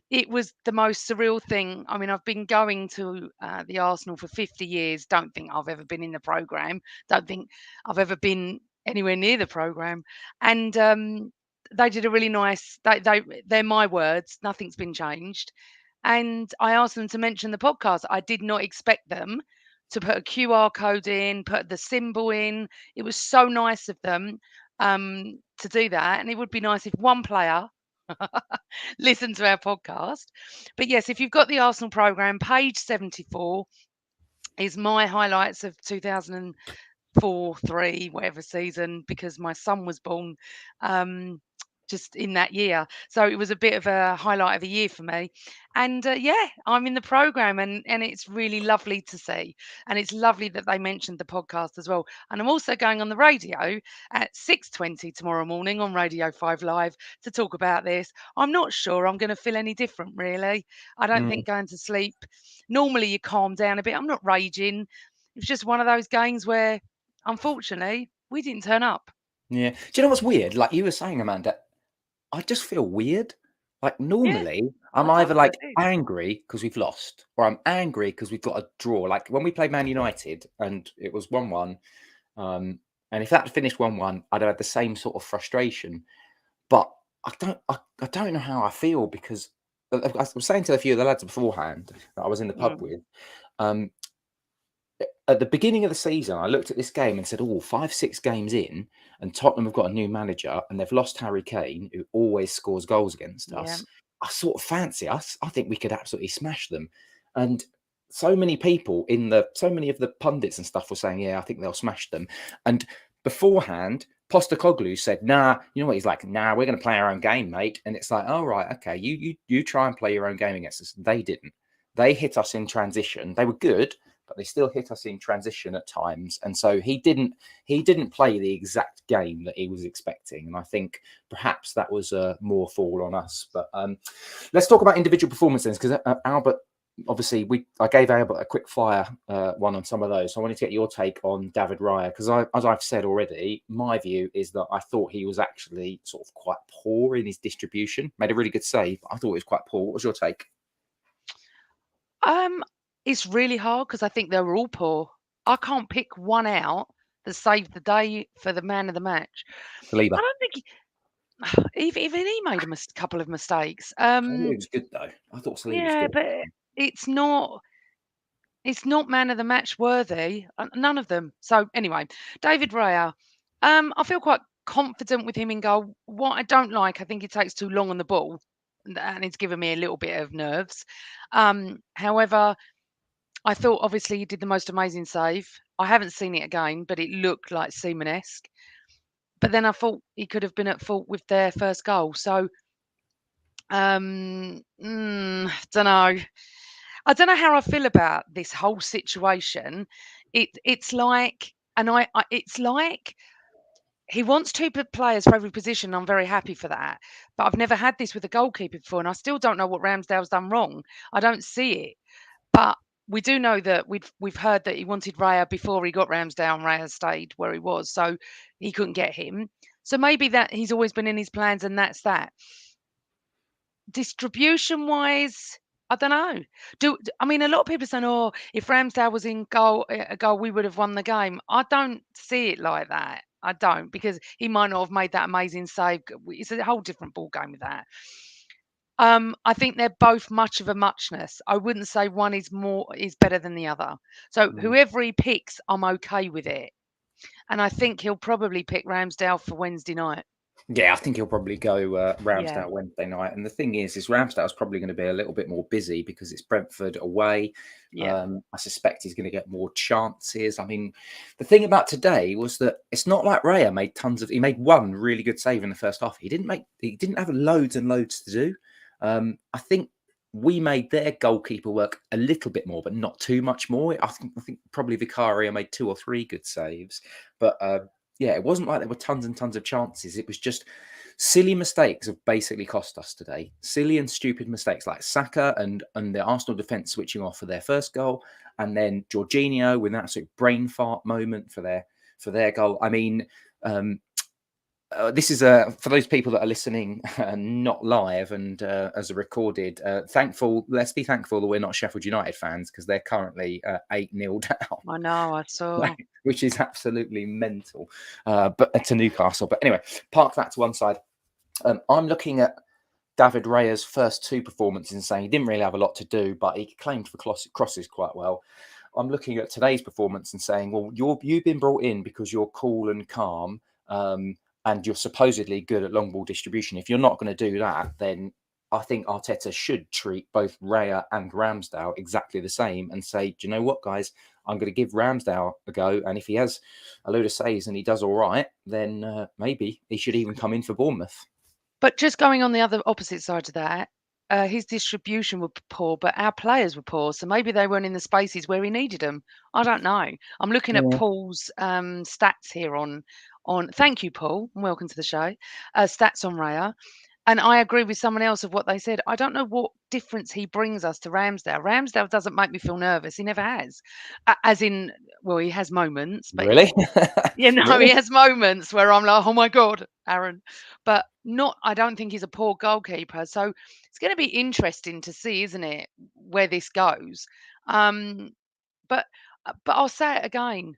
it was the most surreal thing. I mean, I've been going to the Arsenal for 50 years. Don't think I've ever been in the programme. Don't think I've ever been anywhere near the programme. And they did a really nice, they're my words. Nothing's been changed. And I asked them to mention the podcast. I did not expect them to put a QR code in, put the symbol in. It was so nice of them to do that. And it would be nice if one player listen to our podcast. But yes, if you've got the Arsenal programme, page 74 is my highlights of 2004, 3, whatever season, because my son was born just in that year. So it was a bit of a highlight of the year for me. And yeah, I'm in the programme and it's really lovely to see. And it's lovely that they mentioned the podcast as well. And I'm also going on the radio at 6:20 tomorrow morning on Radio 5 Live to talk about this. I'm not sure I'm going to feel any different, really. I don't think going to sleep, normally you calm down a bit. I'm not raging. It was just one of those games where, unfortunately, we didn't turn up. Yeah. Do you know what's weird? Like you were saying, Amanda, I just feel weird. Like normally, I'm I either told you I like did. angry because we've lost, or I'm angry because we've got a draw. Like when we played Man United and it was 1-1, and if that had finished 1-1, I'd have had the same sort of frustration. But I don't know how I feel because I was saying to a few of the lads beforehand that I was in the pub with. At the beginning of the season, I looked at this game and said, oh, 5-6 games in, and Tottenham have got a new manager and they've lost Harry Kane, who always scores goals against us. I sort of fancy us. I think we could absolutely smash them. And so many people so many of the pundits and stuff were saying, yeah, I think they'll smash them. And beforehand, Postecoglou said, nah, you know what? He's like, nah, we're going to play our own game, mate. And it's like, oh, right, okay, you try and play your own game against us. They didn't. They hit us in transition. They were good, but they still hit us in transition at times. And so he didn't play the exact game that he was expecting. And I think perhaps that was more fall on us. But let's talk about individual performances because Albert, obviously, I gave Albert a quick fire one on some of those. So I wanted to get your take on David Raya because as I've said already, my view is that I thought he was actually sort of quite poor in his distribution. Made a really good save, but I thought it was quite poor. What was your take? It's really hard because I think they were all poor. I can't pick one out that saved the day for the man of the match. Saliba. I don't think even he made a couple of mistakes. Saliba was good though. I thought Saliba was good. But it's not man of the match worthy. None of them. So anyway, David Raya. I feel quite confident with him in goal. What I don't like, I think he takes too long on the ball, and it's given me a little bit of nerves. However, I thought obviously he did the most amazing save. I haven't seen it again, but it looked like Seaman-esque. But then I thought he could have been at fault with their first goal. So, don't know. I don't know how I feel about this whole situation. It's like, it's like he wants two players for every position. I'm very happy for that. But I've never had this with a goalkeeper before, and I still don't know what Ramsdale's done wrong. I don't see it. But we do know that we've heard that he wanted Raya before he got Ramsdale, and Raya stayed where he was, so he couldn't get him. So maybe that he's always been in his plans, and that's that. Distribution-wise, I don't know. I mean, a lot of people saying, "Oh, if Ramsdale was in a goal, we would have won the game." I don't see it like that. I don't, because he might not have made that amazing save. It's a whole different ball game with that. I think they're both much of a muchness. I wouldn't say one is better than the other. So whoever he picks, I'm okay with it. And I think he'll probably pick Ramsdale for Wednesday night. Yeah, I think he'll probably go Ramsdale Wednesday night. And the thing is Ramsdale's probably going to be a little bit more busy because it's Brentford away. Yeah. I suspect he's going to get more chances. I mean, the thing about today was that it's not like Raya made he made one really good save in the first half. He didn't have loads and loads to do. I think we made their goalkeeper work a little bit more, but not too much more. I think probably Vicario made 2 or 3 good saves, but yeah, it wasn't like there were tons and tons of chances. It was just silly mistakes have basically cost us today. Silly and stupid mistakes like Saka and the Arsenal defence switching off for their first goal, and then Jorginho with an absolute brain fart moment for their goal. I mean, this is for those people that are listening not live and as a recorded. Let's be thankful that we're not Sheffield United fans, because they're currently 8-0 down. I know, I saw. Which is absolutely mental. But to Newcastle. But anyway, park that to one side. I'm looking at David Raya's first 2 performances and saying he didn't really have a lot to do, but he claimed for crosses quite well. I'm looking at today's performance and saying, well, you've been brought in because you're cool and calm, and you're supposedly good at long ball distribution. If you're not going to do that, then I think Arteta should treat both Raya and Ramsdale exactly the same and say, do you know what, guys? I'm going to give Ramsdale a go. And if he has a load of saves and he does all right, then maybe he should even come in for Bournemouth. But just going on the other opposite side of that, his distribution was poor, but our players were poor. So maybe they weren't in the spaces where he needed them. I don't know. I'm looking at Paul's stats here on. Thank you, Paul, and welcome to the show. Stats on Raya. And I agree with someone else of what they said. I don't know what difference he brings us to Ramsdale. Ramsdale doesn't make me feel nervous. He never has. As in, well, he has moments. But really? Really? He has moments where I'm like, oh my God, Aaron. But I don't think he's a poor goalkeeper. So it's going to be interesting to see, isn't it, where this goes. But I'll say it again.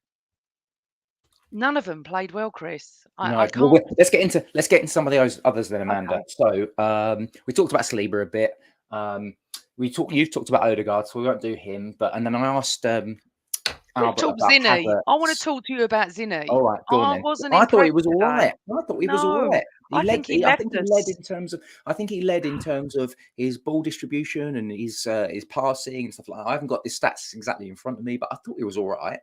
None of them played well, Chris. I can't. Well, let's get into some of those others then, Amanda. Okay. So we talked about Saliba a bit. You've talked about Odegaard, so we won't do him. And then I asked Albert about Zinny. Havertz. I want to talk to you about Zinny. All right, go on then. I thought he was all right. I think he led in terms of his ball distribution and his passing and stuff like that. I haven't got his stats exactly in front of me, but I thought he was all right.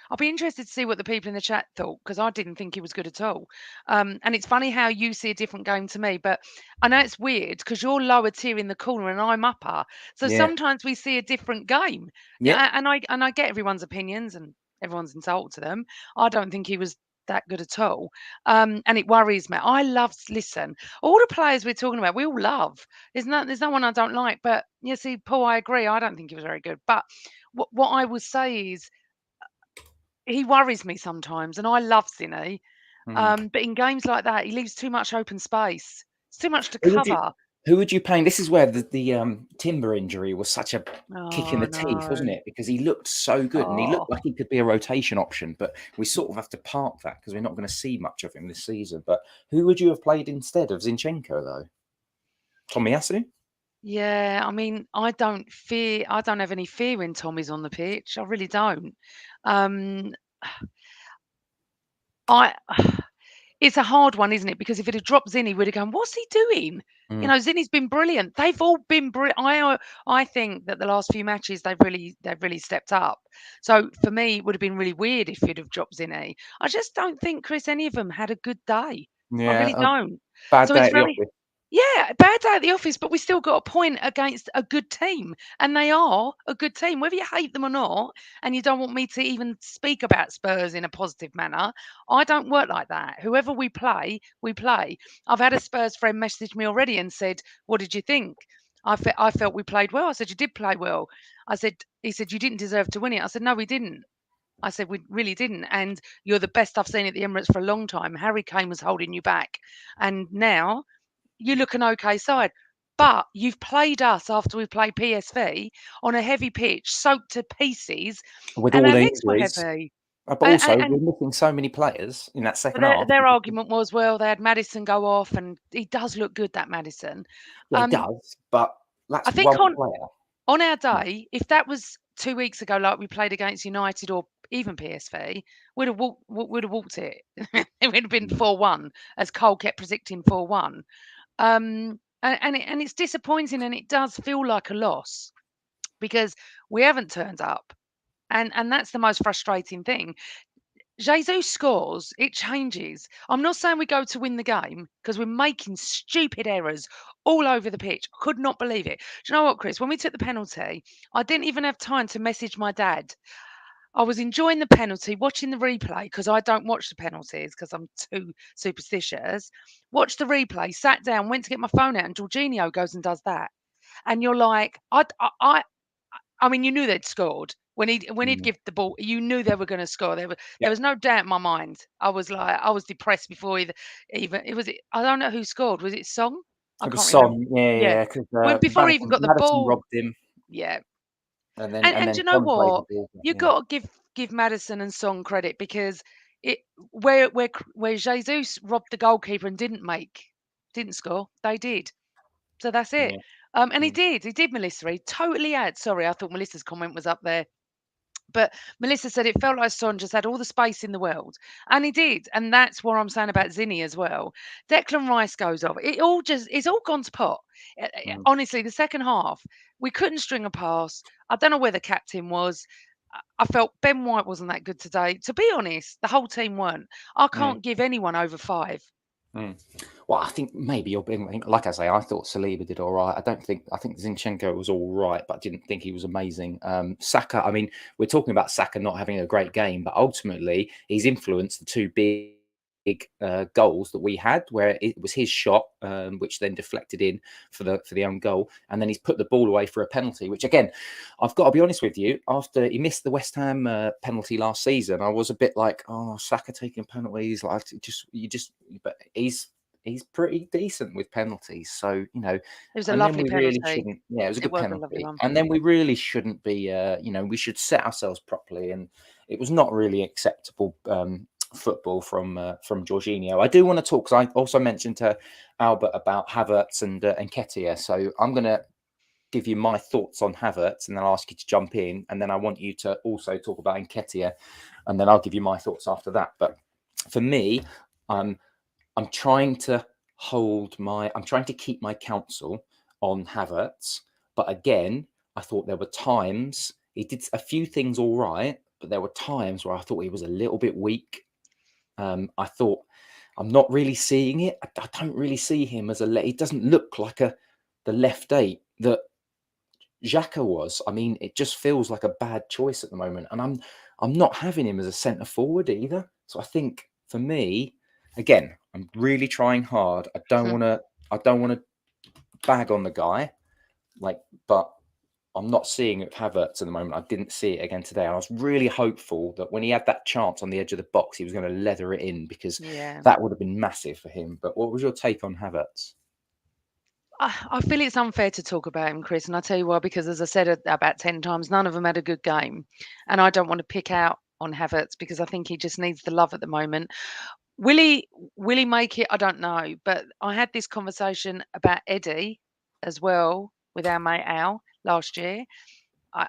I'll be interested to see what the people in the chat thought, because I didn't think he was good at all. And it's funny how you see a different game to me, but I know it's weird because you're lower tier in the corner and I'm upper. So sometimes we see a different game. Yeah. And I get everyone's opinions and everyone's entitled to them. I don't think he was that good at all. And it worries me. Listen, all the players we're talking about, we all love. There's no one I don't like. But you see, Paul, I agree. I don't think he was very good. But what I would say is, he worries me sometimes, and I love Zinny. But in games like that, he leaves too much open space. It's too much to cover. Who would you paint? This is where the Timber injury was such a kick in the teeth, wasn't it? Because he looked so good and he looked like he could be a rotation option, but we sort of have to park that because we're not going to see much of him this season. But who would you have played instead of Zinchenko, though? Tomiyasu? Yeah, I mean, I don't have any fear when Tommy's on the pitch. I really don't. It's a hard one, isn't it? Because if it had dropped Zinny, we'd have gone, what's he doing? You know, Zinny's been brilliant. They've all been brilliant. I think that the last few matches they've really stepped up. So for me, it would have been really weird if you'd have dropped Zinny. I just don't think, Chris, any of them had a good day. Yeah, I really don't. Bad So day it's at the very office. Yeah, bad day at the office, but we still got a point against a good team, and they are a good team, whether you hate them or not. And you don't want me to even speak about Spurs in a positive manner. I don't work like that. Whoever we play, we play. I've had a Spurs friend message me already and said, "What did you think?" I felt we played well. I said, "You did play well." He said, "You didn't deserve to win it." I said, "No, we didn't." I said, "We really didn't. And you're the best I've seen at the Emirates for a long time. Harry Kane was holding you back, and now you look an okay side." But you've played us after we played PSV on a heavy pitch, soaked to pieces, With and all our the legs were injuries. heavy. But also, And we're missing so many players in that second their, half. their argument was, well, they had Maddison go off, and he does look good, that Maddison. Yeah, he does, but that's I think one player. on our day, if that was 2 weeks ago, like we played against United or even PSV, we'd have walked it. It would have been 4-1, as Cole kept predicting 4-1. And it's disappointing, and it does feel like a loss because we haven't turned up, and that's the most frustrating thing. Jesus scores, it changes. I'm not saying we go to win the game because we're making stupid errors all over the pitch. Could not believe it. Do you know what, Chris? When we took the penalty, I didn't even have time to message my dad. I was enjoying the penalty, watching the replay because I don't watch the penalties because I'm too superstitious. Watched the replay, sat down, went to get my phone out, and Jorginho goes and does that. And you're like, I mean, you knew they'd scored when he'd Mm. give the ball. You knew they were going to score. There Yeah, was no doubt in my mind. I was depressed before even it was. I don't know who scored. Was it Song? I it was can't remember. Son. Yeah, Yeah, yeah, because when before he even got the Maddison ball. robbed him, Yeah, and and then you know Son played the what? ball. You Yeah, got to give Madison and Song credit because it where Jesus robbed the goalkeeper and didn't score. They did. So that's it. yeah. And he Mm, did. He did, Melissa. He totally had. Sorry, I thought Melissa's comment was up there. But Melissa said it felt like Son just had all the space in the world. And he did. And that's what I'm saying about Zinni as well. Declan Rice goes off. It's all gone to pot. mm, Honestly, the second half, we couldn't string a pass. I don't know where the captain was. I felt Ben White wasn't that good today. To be honest, the whole team weren't. I mm, can't give anyone over 5. mm. Well, I think maybe you're being like I say. I thought Saliba did all right. I think Zinchenko was all right, but I didn't think he was amazing. Saka. I mean, we're talking about Saka not having a great game, but ultimately he's influenced the two big goals that we had, where it was his shot, which then deflected in for the own goal, and then he's put the ball away for a penalty. Which again, I've got to be honest with you. After he missed the West Ham penalty last season, I was a bit like, oh, Saka taking penalties, like but he's pretty decent with penalties. So, It was a and then lovely we really penalty. shouldn't. Yeah, it was a It good was a lovely penalty. one. And then we really shouldn't be. We should set ourselves properly. And it was not really acceptable football from Jorginho. I do want to talk because I also mentioned to Albert about Havertz and Nketiah. So I'm going to give you my thoughts on Havertz, and then I'll ask you to jump in, and then I want you to also talk about Nketiah, and then I'll give you my thoughts after that. But for me, I'm trying to I'm trying to keep my counsel on Havertz. But again, I thought there were times he did a few things all right, but there were times where I thought he was a little bit weak. I thought I'm not really seeing it. I don't really see him as he doesn't look like the left eight that Xhaka was. I mean, it just feels like a bad choice at the moment, and I'm not having him as a centre forward either. So I think for me, again, I'm really trying hard. I don't want to bag on the guy, but I'm not seeing it with Havertz at the moment. I didn't see it again today. I was really hopeful that when he had that chance on the edge of the box, he was going to leather it in because Yeah. that would have been massive for him. But what was your take on Havertz? I feel it's unfair to talk about him, Chris, and I'll tell you why. Because as I said about 10 times, none of them had a good game, and I don't want to pick out on Havertz because I think he just needs the love at the moment. Will he? Will he make it? I don't know. But I had this conversation about Eddie as well with our mate Al last year. I,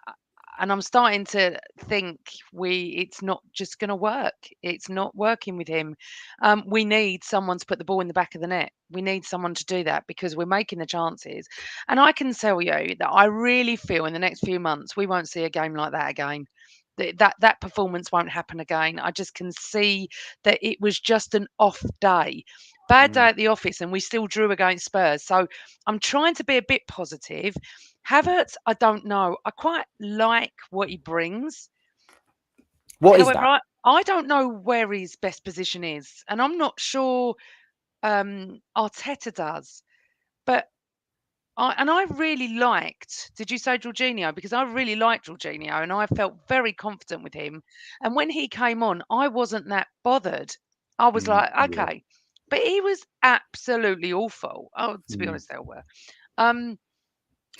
and I'm starting to think it's not just going to work. It's not working with him. We need someone to put the ball in the back of the net. We need someone to do that because we're making the chances. And I can tell you that I really feel in the next few months we won't see a game like that again. That performance won't happen again. I just can see that it was just an off day. Bad day Mm. at the office, and we still drew against Spurs. So I'm trying to be a bit positive. Havertz, I don't know. I quite like what he brings. What is However, that? I don't know where his best position is, and I'm not sure Arteta does. But I really liked. Did you say Jorginho? Because I really liked Jorginho, and I felt very confident with him. And when he came on, I wasn't that bothered. I was like, Yeah. okay, but he was absolutely awful. Oh, to be Mm. honest, they all were. Um,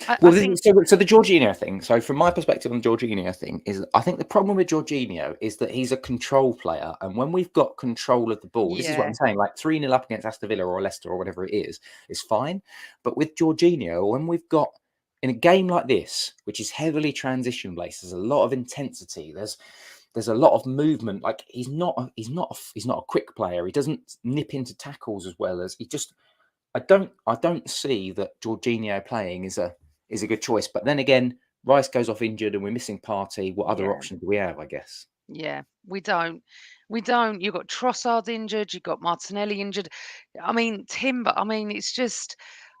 I Well, think, so the Jorginho thing. So, from my perspective on the Jorginho thing, is I think the problem with Jorginho is that he's a control player, and when we've got control of the ball, this is what I'm yeah, saying. Like 3-0 up against Aston Villa or Leicester or whatever it is fine. But with Jorginho, when we've got in a game like this, which is heavily transition based, there's a lot of intensity. There's a lot of movement. Like he's not a quick player. He doesn't nip into tackles as well as he just. I don't see that Jorginho playing is a good choice. But then again, Rice goes off injured and we're missing Party. What other yeah. options do we have? I guess. Yeah, we don't. We don't. You've got Trossard injured. You've got Martinelli injured. I mean, Timber. I mean, it's just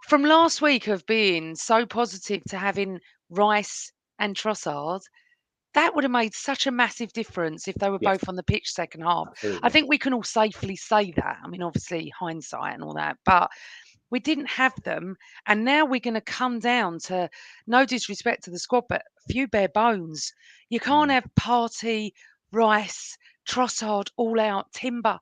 from last week of being so positive to having Rice and Trossard. that would have made such a massive difference if they were Yes, both on the pitch second half. I absolutely. think we can all safely say that. I mean, obviously hindsight and all that, but we didn't have them, and now we're going to come down to, no disrespect to the squad, but a few bare bones. You can't Mm, have Party, Rice, Trossard, all out Timber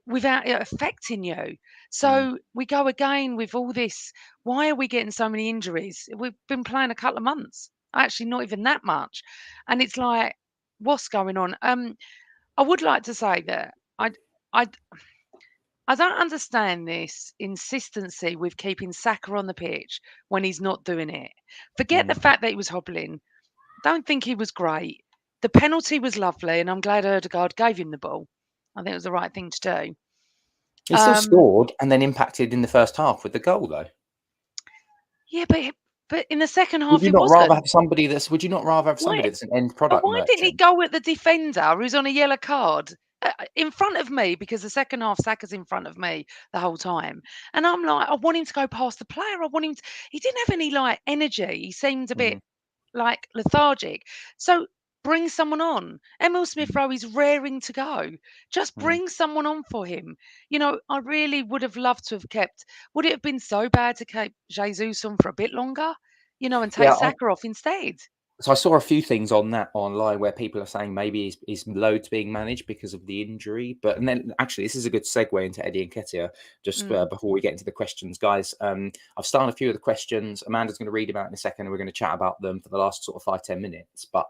without it affecting you. mm. So we go again with all this. Why are we getting so many injuries? We've been playing a couple of months, actually not even that much, and it's like, what's going on? I would like to say that I I don't understand this insistency with keeping Saka on the pitch when he's not doing it. Forget the Mm. fact that he was hobbling. Don't think he was great. The penalty was lovely, and I'm glad Erdegaard gave him the ball. I think it was the right thing to do. He still Um, scored and then impacted in the first half with the goal, though. yeah, but in the second Would half, you he not rather wasn't. have somebody that's? Would you not rather have Why? somebody that's an end But product why didn't he merchant? go at the defender who's on a yellow card in front of me? Because the second half, Saka's in front of me the whole time, and I'm like, I want him to go past the player. I want him. He didn't have any like energy. He seemed a bit Mm, like lethargic. So bring someone on. Emil Smith mm, Rowe is raring to go. Just mm. bring someone on for him. I really would have loved to have kept. Would it have been so bad to keep Jesus on for a bit longer? And take Yeah, Saka off instead. so I saw a few things on that online where people are saying maybe his load's being managed because of the injury. And then actually, this is a good segue into Eddie Nketiah. Just Mm. before we get into the questions, guys, I've started a few of the questions. Amanda's going to read them out in a second, and we're going to chat about them for the last sort of 5-10 minutes. But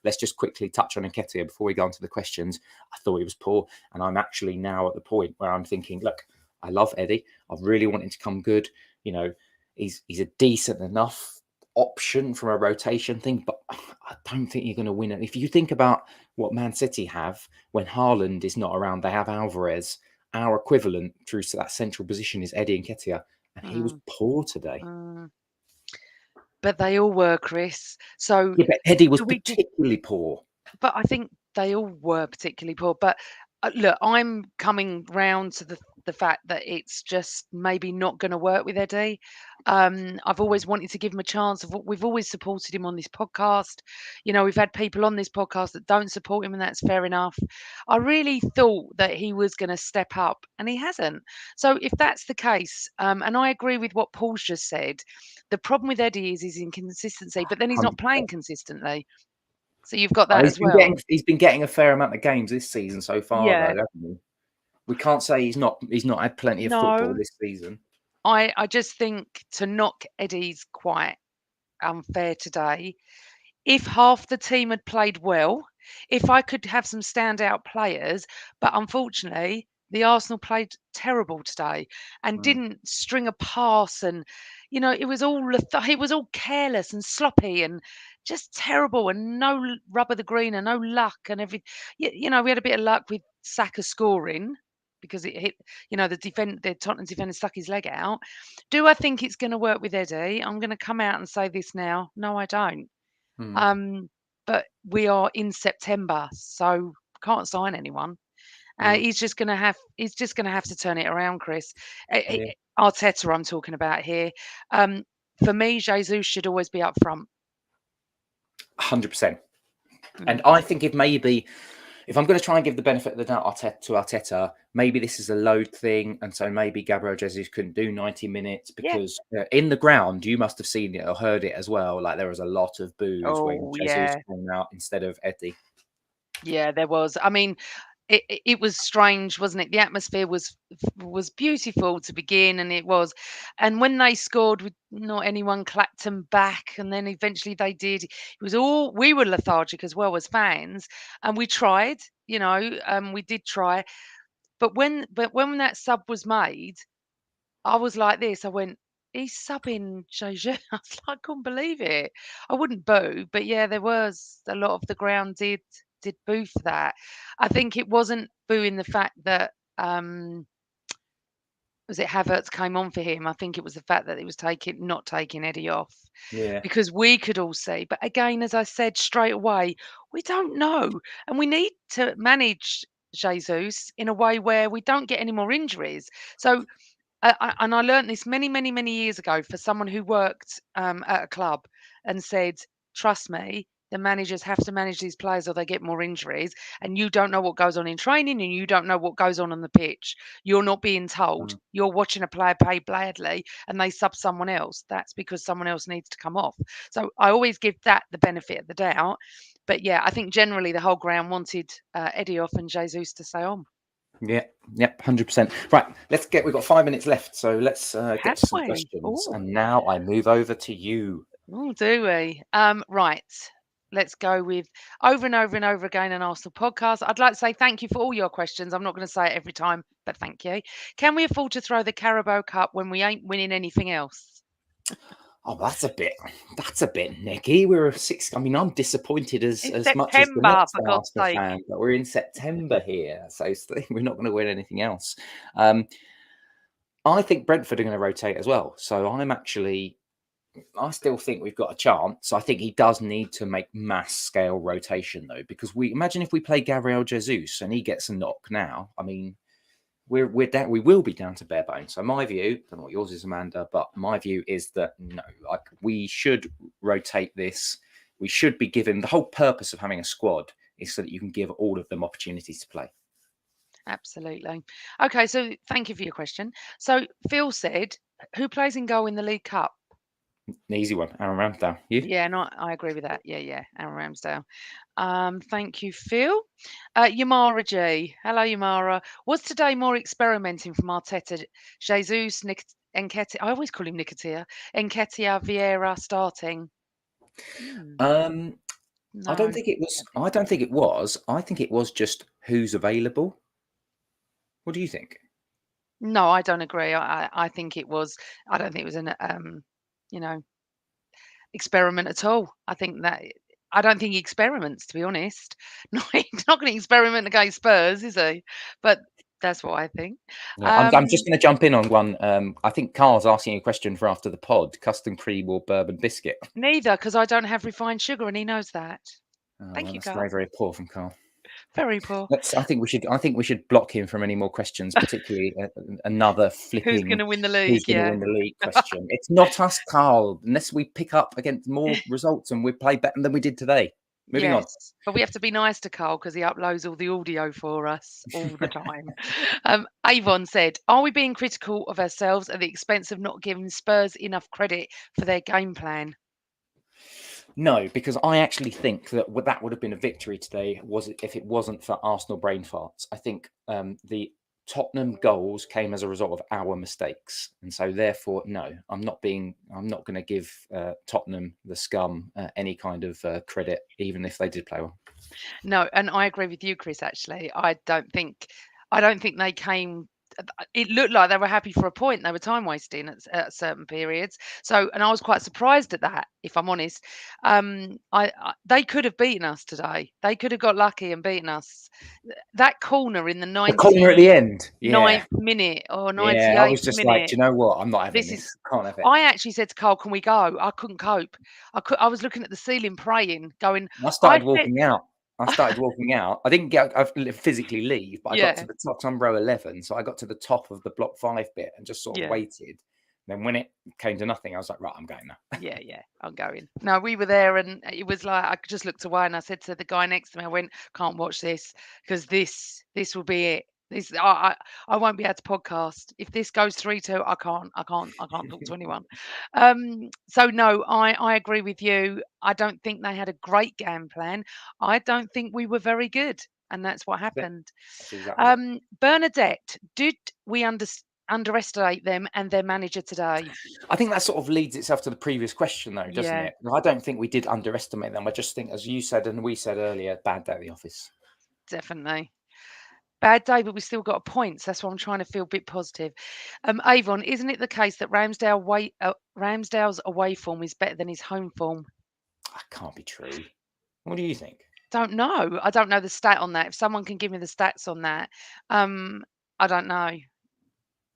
let's just quickly touch on Nketiah before we go into the questions. I thought he was poor, and I'm actually now at the point where I'm thinking, look, I love Eddie. I really want him to come good. He's a decent enough option from a rotation thing, but I don't think you're going to win it. If you think about what Man City have when Haaland is not around, they have Alvarez. Our equivalent through to that central position is Eddie Nketiah, and he was Mm. poor today. Mm. But they all were, Chris. So Yeah, but Eddie was do we? particularly poor. But I think they all were particularly poor. But look, I'm coming round to the fact that it's just maybe not going to work with Eddie. I've always wanted to give him a chance. We've always supported him on this podcast. We've had people on this podcast that don't support him, and that's fair enough. I really thought that he was going to step up, and he hasn't. So if that's the case, and I agree with what Paul's just said, the problem with Eddie is his inconsistency, but then he's not 100%. playing consistently. So you've got Oh, that as well. he's been getting a fair amount of games this season so far, though, Yeah. haven't he? We can't say he's not had plenty of football No, this season. I just think to knock Eddie's quite unfair today. If half the team had played well, if I could have some standout players, but unfortunately, the Arsenal played terrible today and Mm, didn't string a pass, and it was all careless and sloppy and just terrible, and no rub of the green and no luck and everything. We had a bit of luck with Saka scoring because it hit, the Tottenham defender stuck his leg out. Do I think it's going to work with Eddie? I'm going to come out and say this now. No, I don't. mm, Um, but we are in September, so can't sign anyone. mm. He's just gonna have to turn it around, Chris. Yeah, Arteta, I'm talking about here. For me, Jesus should always be up front. 100%. And Mm. I think if I'm going to try and give the benefit of the doubt to Arteta, maybe this is a load thing, and so maybe Gabriel Jesus couldn't do 90 minutes Yeah. because in the ground you must have seen it or heard it as well. Like there was a lot of boos when Oh Jesus yeah, came out instead of Eddie. yeah. There was. I mean, it was strange, wasn't it? The atmosphere was beautiful to begin, and it was. And when they scored, not anyone clapped them back, and then eventually they did. It was all we were lethargic as well as fans, and we tried. We did try, but when that sub was made, I was like this. I went, he's subbing Jeju. I was like, I couldn't believe it. I wouldn't boo, but yeah, there was a lot of the ground did boo for that. I think it wasn't booing the fact that was it Havertz came on for him. I think it was the fact that he was not taking Eddie off Yeah. because we could all see. But again, as I said straight away, we don't know, and we need to manage Jesus in a way where we don't get any more injuries. So and I learned this many, many, many years ago for someone who worked at a club and said, "Trust me, the managers have to manage these players or they get more injuries, and you don't know what goes on in training and you don't know what goes on the pitch. You're not being told. You're watching a player play badly and they sub someone else. That's because someone else needs to come off. So I always give that the benefit of the doubt. But yeah, I think generally the whole ground wanted Eddie off and Jesus to stay on. Yeah, yep, 100%. Right, we've got 5 minutes left, so let's get to some we? questions. Ooh. And now I move over to you. Oh, do we? Right. Let's go with over and over and over again an Arsenal podcast. I'd like to say thank you for all your questions. I'm not going to say it every time, but thank you. Can we afford to throw the Carabao Cup when we ain't winning anything else? Oh, that's a bit nicky. We're 6. I mean, I'm disappointed as much as the September, next for God's Arsenal sake. fan, but we're in September here, so we're not going to win anything else. I think Brentford are going to rotate as well. So I still think we've got a chance. I think he does need to make mass scale rotation though, because imagine if we play Gabriel Jesus and he gets a knock now. I mean, we're down. We will be down to bare bones. So my view, I don't know what yours is, Amanda, but my view is that no, we should rotate this. We should be given the whole purpose of having a squad is so that you can give all of them opportunities to play. Absolutely. Okay, so thank you for your question. So Phil said, who plays in goal in the League Cup? An easy one, Aaron Ramsdale. You? Yeah, no, I agree with that. Yeah, Aaron Ramsdale. Thank you, Phil. Yamara G. Hello, Yamara. Was today more experimenting from Arteta, Jesus, Nketiah? I always call him Nketiah. Nketiah, Vieira starting. I don't think it was. I don't think it was. I think it was just who's available. What do you think? No, I don't agree. I think it was. I don't think it was an experiment at all. I don't think he experiments, to be honest. No, he's not going to experiment against Spurs, is he? But that's what I think. Yeah, I'm just going to jump in on one. I think Carl's asking a question for after the pod: custom cream or bourbon biscuit? Neither, because I don't have refined sugar, and he knows that. Thank you, that's Carl. very, very poor from Carl. Very poor. I think we should block him from any more questions, particularly another flipping. Who's going to win the league? Who's going to win the league question? It's not us, Carl. Unless we pick up against more results and we play better than we did today. Moving on. But we have to be nice to Carl because he uploads all the audio for us all the time. Avon said, "Are we being critical of ourselves at the expense of not giving Spurs enough credit for their game plan?" No, because I actually think that would have been a victory today if it wasn't for Arsenal brain farts. I think the Tottenham goals came as a result of our mistakes, and so therefore, no, I'm not going to give Tottenham, the scum, any kind of credit, even if they did play well. No, and I agree with you, Chris. Actually, I don't think they came. It looked like they were happy for a point. They were time wasting at certain periods. So, and I was quite surprised at that, if I'm honest. They could have beaten us today. They could have got lucky and beaten us. That corner in the 90th corner at the end, minute or 98th I was just minute. like, do you know what? I'm not having this. Can't have it. I actually said to Carl, "Can we go?" I couldn't cope. I was looking at the ceiling, praying, going. I started walking out. I didn't physically leave, but I got to the top row 11. So I got to the top of the block 5 bit and just sort of waited. Then when it came to nothing, I was like, right, I'm going now. Yeah, I'm going. No, we were there and it was like, I just looked away and I said to the guy next to me, I went, "Can't watch this because this will be it. I won't be able to podcast. If this goes 3-2, I can't talk to anyone." So no, I agree with you. I don't think they had a great game plan. I don't think we were very good, and that's what happened. That's exactly Bernadette, did we underestimate them and their manager today? I think that sort of leads itself to the previous question, though, doesn't it? I don't think we did underestimate them. I just think, as you said and we said earlier, bad day at the office. Definitely. Bad day, but we still got points. That's why I'm trying to feel a bit positive. Avon, isn't it the case that Ramsdale's away form is better than his home form? That can't be true. What do you think? Don't know. I don't know the stat on that. If someone can give me the stats on that, I don't know.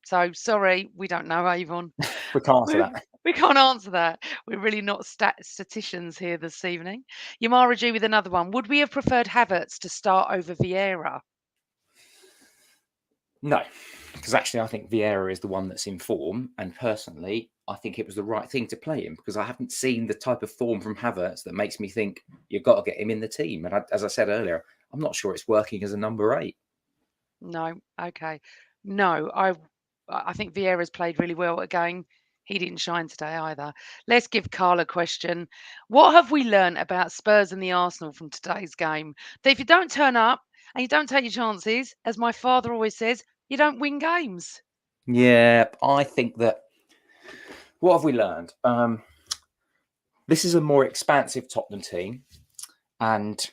So sorry, we don't know, Avon. We can't answer that. We can't answer that. We're really not statisticians here this evening. Yamara G with another one. Would we have preferred Havertz to start over Vieira? No, because actually I think Vieira is the one that's in form, and personally, I think it was the right thing to play him, because I haven't seen the type of form from Havertz that makes me think you've got to get him in the team. And as I said earlier, I'm not sure it's working as a number 8. No, okay. No, I think Vieira's played really well again. He didn't shine today either. Let's give Carl a question. What have we learned about Spurs and the Arsenal from today's game? That if you don't turn up and you don't take your chances, as my father always says, you don't win games. Yeah, I think that. What have we learned? This is a more expansive Tottenham team, and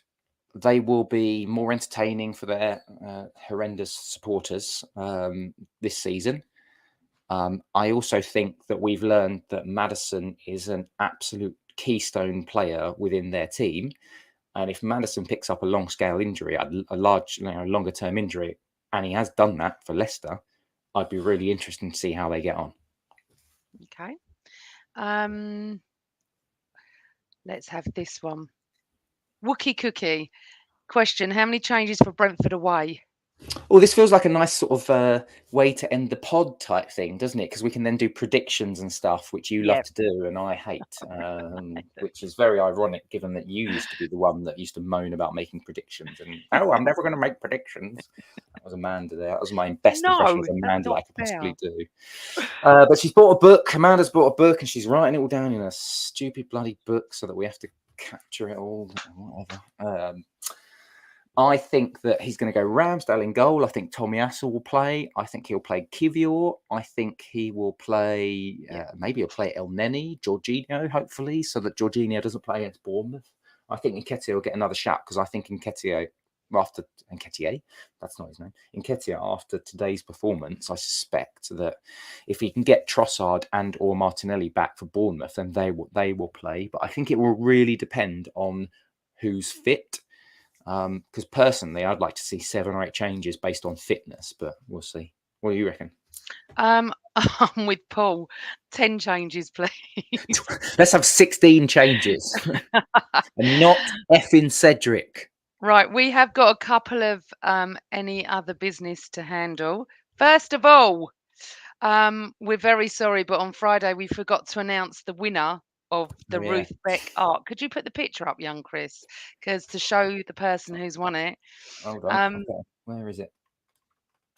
they will be more entertaining for their horrendous supporters this season. I also think that we've learned that Maddison is an absolute keystone player within their team. And if Maddison picks up a long-scale injury, a large, longer-term injury, and he has done that for Leicester, I'd be really interested to see how they get on. Okay. Let's have this one. Wookie Cookie. Question, how many changes for Brentford away? Well, this feels like a nice sort of way to end the pod type thing, doesn't it? Because we can then do predictions and stuff, which you love to do and I hate, which is very ironic, given that you used to be the one that used to moan about making predictions. And, I'm never going to make predictions. That was Amanda there. That was my best impression of Amanda that I could possibly do. But she's bought a book. Amanda's bought a book and she's writing it all down in a stupid bloody book so that we have to capture it all. Whatever. I think that he's going to go Ramsdale in goal. I think Tomiyasu will play. I think he'll play Kivior. I think he will play, maybe he'll play El Neni, Jorginho, hopefully, so that Jorginho doesn't play against Bournemouth. I think Nketiah will get another shot, because I think Nketiah, that's not his name, Nketiah, after today's performance, I suspect that if he can get Trossard and or Martinelli back for Bournemouth, then they will play. But I think it will really depend on who's fit. Because personally, I'd like to see 7 or 8 changes based on fitness, but we'll see. What do you reckon? I'm with Paul. 10 changes, please. Let's have 16 changes. And not effing Cedric. Right, we have got a couple of any other business to handle. First of all, we're very sorry, but on Friday we forgot to announce the winner of the Ruth Beck art. Could you put the picture up, young Chris? Because to show the person who's won it. Hold on. Okay. Where is it?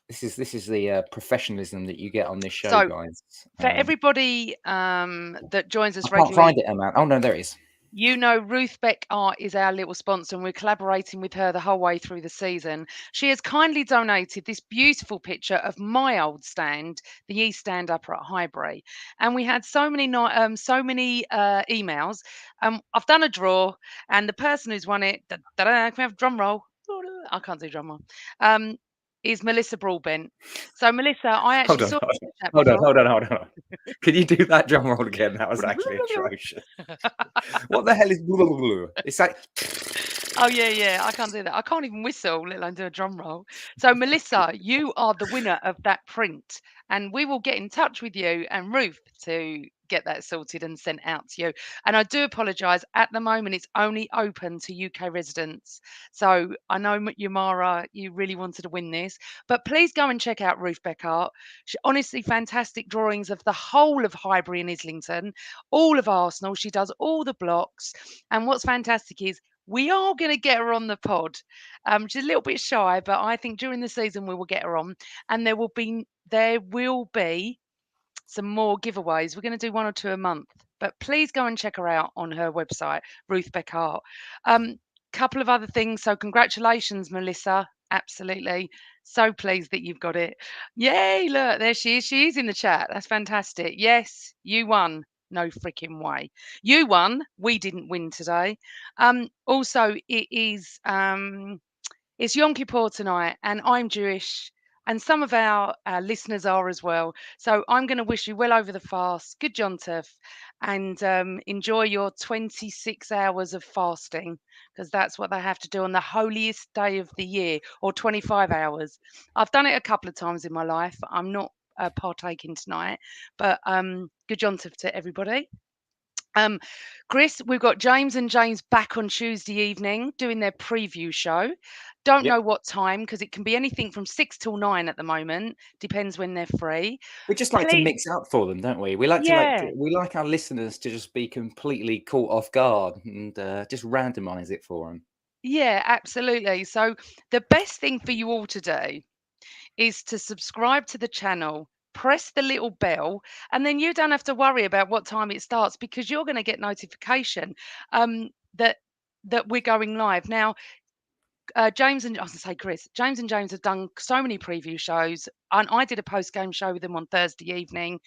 This is the professionalism that you get on this show, guys. For everybody that joins us I can't regularly, find it, Emma. Oh no, there it is. You know, Ruth Beck Art is our little sponsor, and we're collaborating with her the whole way through the season. She has kindly donated this beautiful picture of my old stand, the East Stand Upper at Highbury, and we had so many emails. I've done a draw, and the person who's won it, can we have a drum roll? I can't do drum roll. Is Melissa Broadbent. So Melissa, I actually saw. Hold on. Can you do that drum roll again? That was actually atrocious. What the hell is blah, blah, blah? It's like. Oh yeah, I can't do that. I can't even whistle, let alone do a drum roll. So Melissa, you are the winner of that print, and we will get in touch with you and Ruth to get that sorted and sent out to you. And I do apologise. At the moment, it's only open to UK residents. So I know Yamara, you really wanted to win this, but please go and check out Ruth Beck Art. She honestly fantastic drawings of the whole of Highbury and Islington, all of Arsenal. She does all the blocks, and what's fantastic is we are going to get her on the pod. She's a little bit shy, but I think during the season we will get her on, and there will be some more giveaways. We're going to do 1 or 2 a month, but please go and check her out on her website, Ruth Beck Art. Couple of other things. So congratulations, Melissa. Absolutely. So pleased that you've got it. Yay, look, there she is. She is in the chat. That's fantastic. Yes, you won. No freaking way. You won. We didn't win today. Also, it's Yom Kippur tonight, and I'm Jewish, and some of our listeners are as well. So I'm going to wish you well over the fast. Good Jontef, and enjoy your 26 hours of fasting, because that's what they have to do on the holiest day of the year, or 25 hours. I've done it a couple of times in my life. I'm not partaking tonight, but good Jontef to everybody. Chris, we've got James and James back on Tuesday evening doing their preview show. Don't Yep. know what time because it can be anything from 6 till 9 at the moment. Depends when they're free. We just like to Please- mix out for them, don't we? We like Yeah. we like our listeners to just be completely caught off guard and just randomize it for them. Yeah, absolutely. So the best thing for you all to do is to subscribe to the channel, press the little bell, and then you don't have to worry about what time it starts because you're going to get notification that we're going live. Now, James and I was going to say Chris, James and James have done so many preview shows, and I did a post-game show with them on Thursday evening.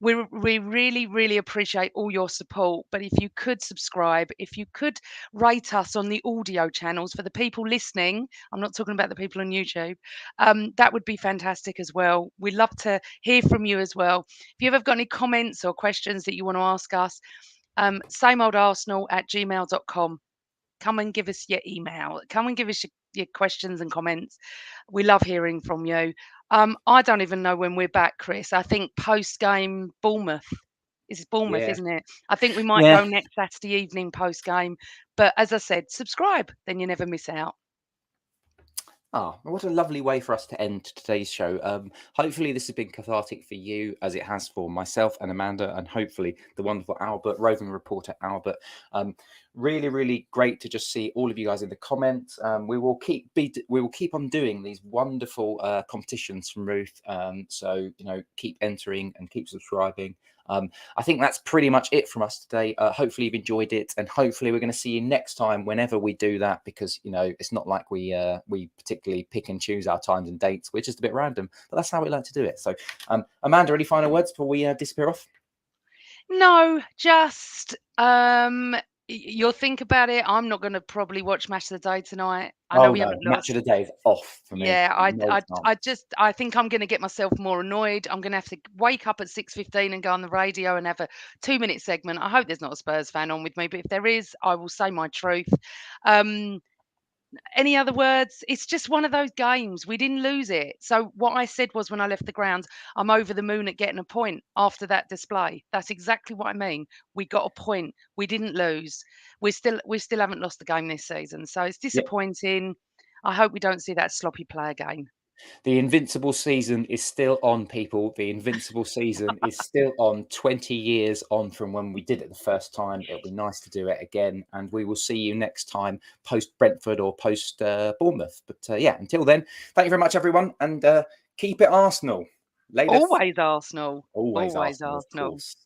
We really, really appreciate all your support. But if you could subscribe, if you could rate us on the audio channels for the people listening, I'm not talking about the people on YouTube, that would be fantastic as well. We'd love to hear from you as well. If you've ever got any comments or questions that you want to ask us, sameoldarsenal@gmail.com. Come and give us your email. Come and give us your questions and comments. We love hearing from you. I don't even know when we're back, Chris. I think post-game Bournemouth. It's Bournemouth, Yeah. isn't it? I think we might Yeah. go next Saturday evening post-game. But as I said, subscribe, then you never miss out. Ah, what a lovely way for us to end today's show. Hopefully this has been cathartic for you as it has for myself and Amanda, and hopefully the wonderful Albert, roving reporter Albert. Really, really great to just see all of you guys in the comments. We will keep on doing these wonderful competitions from Ruth. So keep entering and keep subscribing. I think that's pretty much it from us today. Hopefully you've enjoyed it, and hopefully we're going to see you next time whenever we do that, because it's not like we particularly pick and choose our times and dates. We're just a bit random, but that's how we like to do it. So Amanda, any final words before we disappear off? No, just you'll think about it. I'm not going to probably watch Match of the Day tonight. I know we haven't Match lost. of the day is off for me. Yeah, No chance. I think I'm going to get myself more annoyed. I'm going to have to wake up at 6:15 and go on the radio and have a 2-minute segment. I hope there's not a Spurs fan on with me, but if there is, I will say my truth. Any other words? It's just one of those games. We didn't lose it. So what I said was, when I left the ground, I'm over the moon at getting a point after that display. That's exactly what I mean. We got a point. We didn't lose. We still haven't lost the game this season. So it's disappointing. I hope we don't see that sloppy play again. The invincible season is still on, people. The invincible season is still on, 20 years on from when we did it the first time. It'll be nice to do it again, and we will see you next time post Brentford or post Bournemouth. But yeah, until then, thank you very much, everyone, and keep it Arsenal. Always Arsenal. Always Arsenal, of course.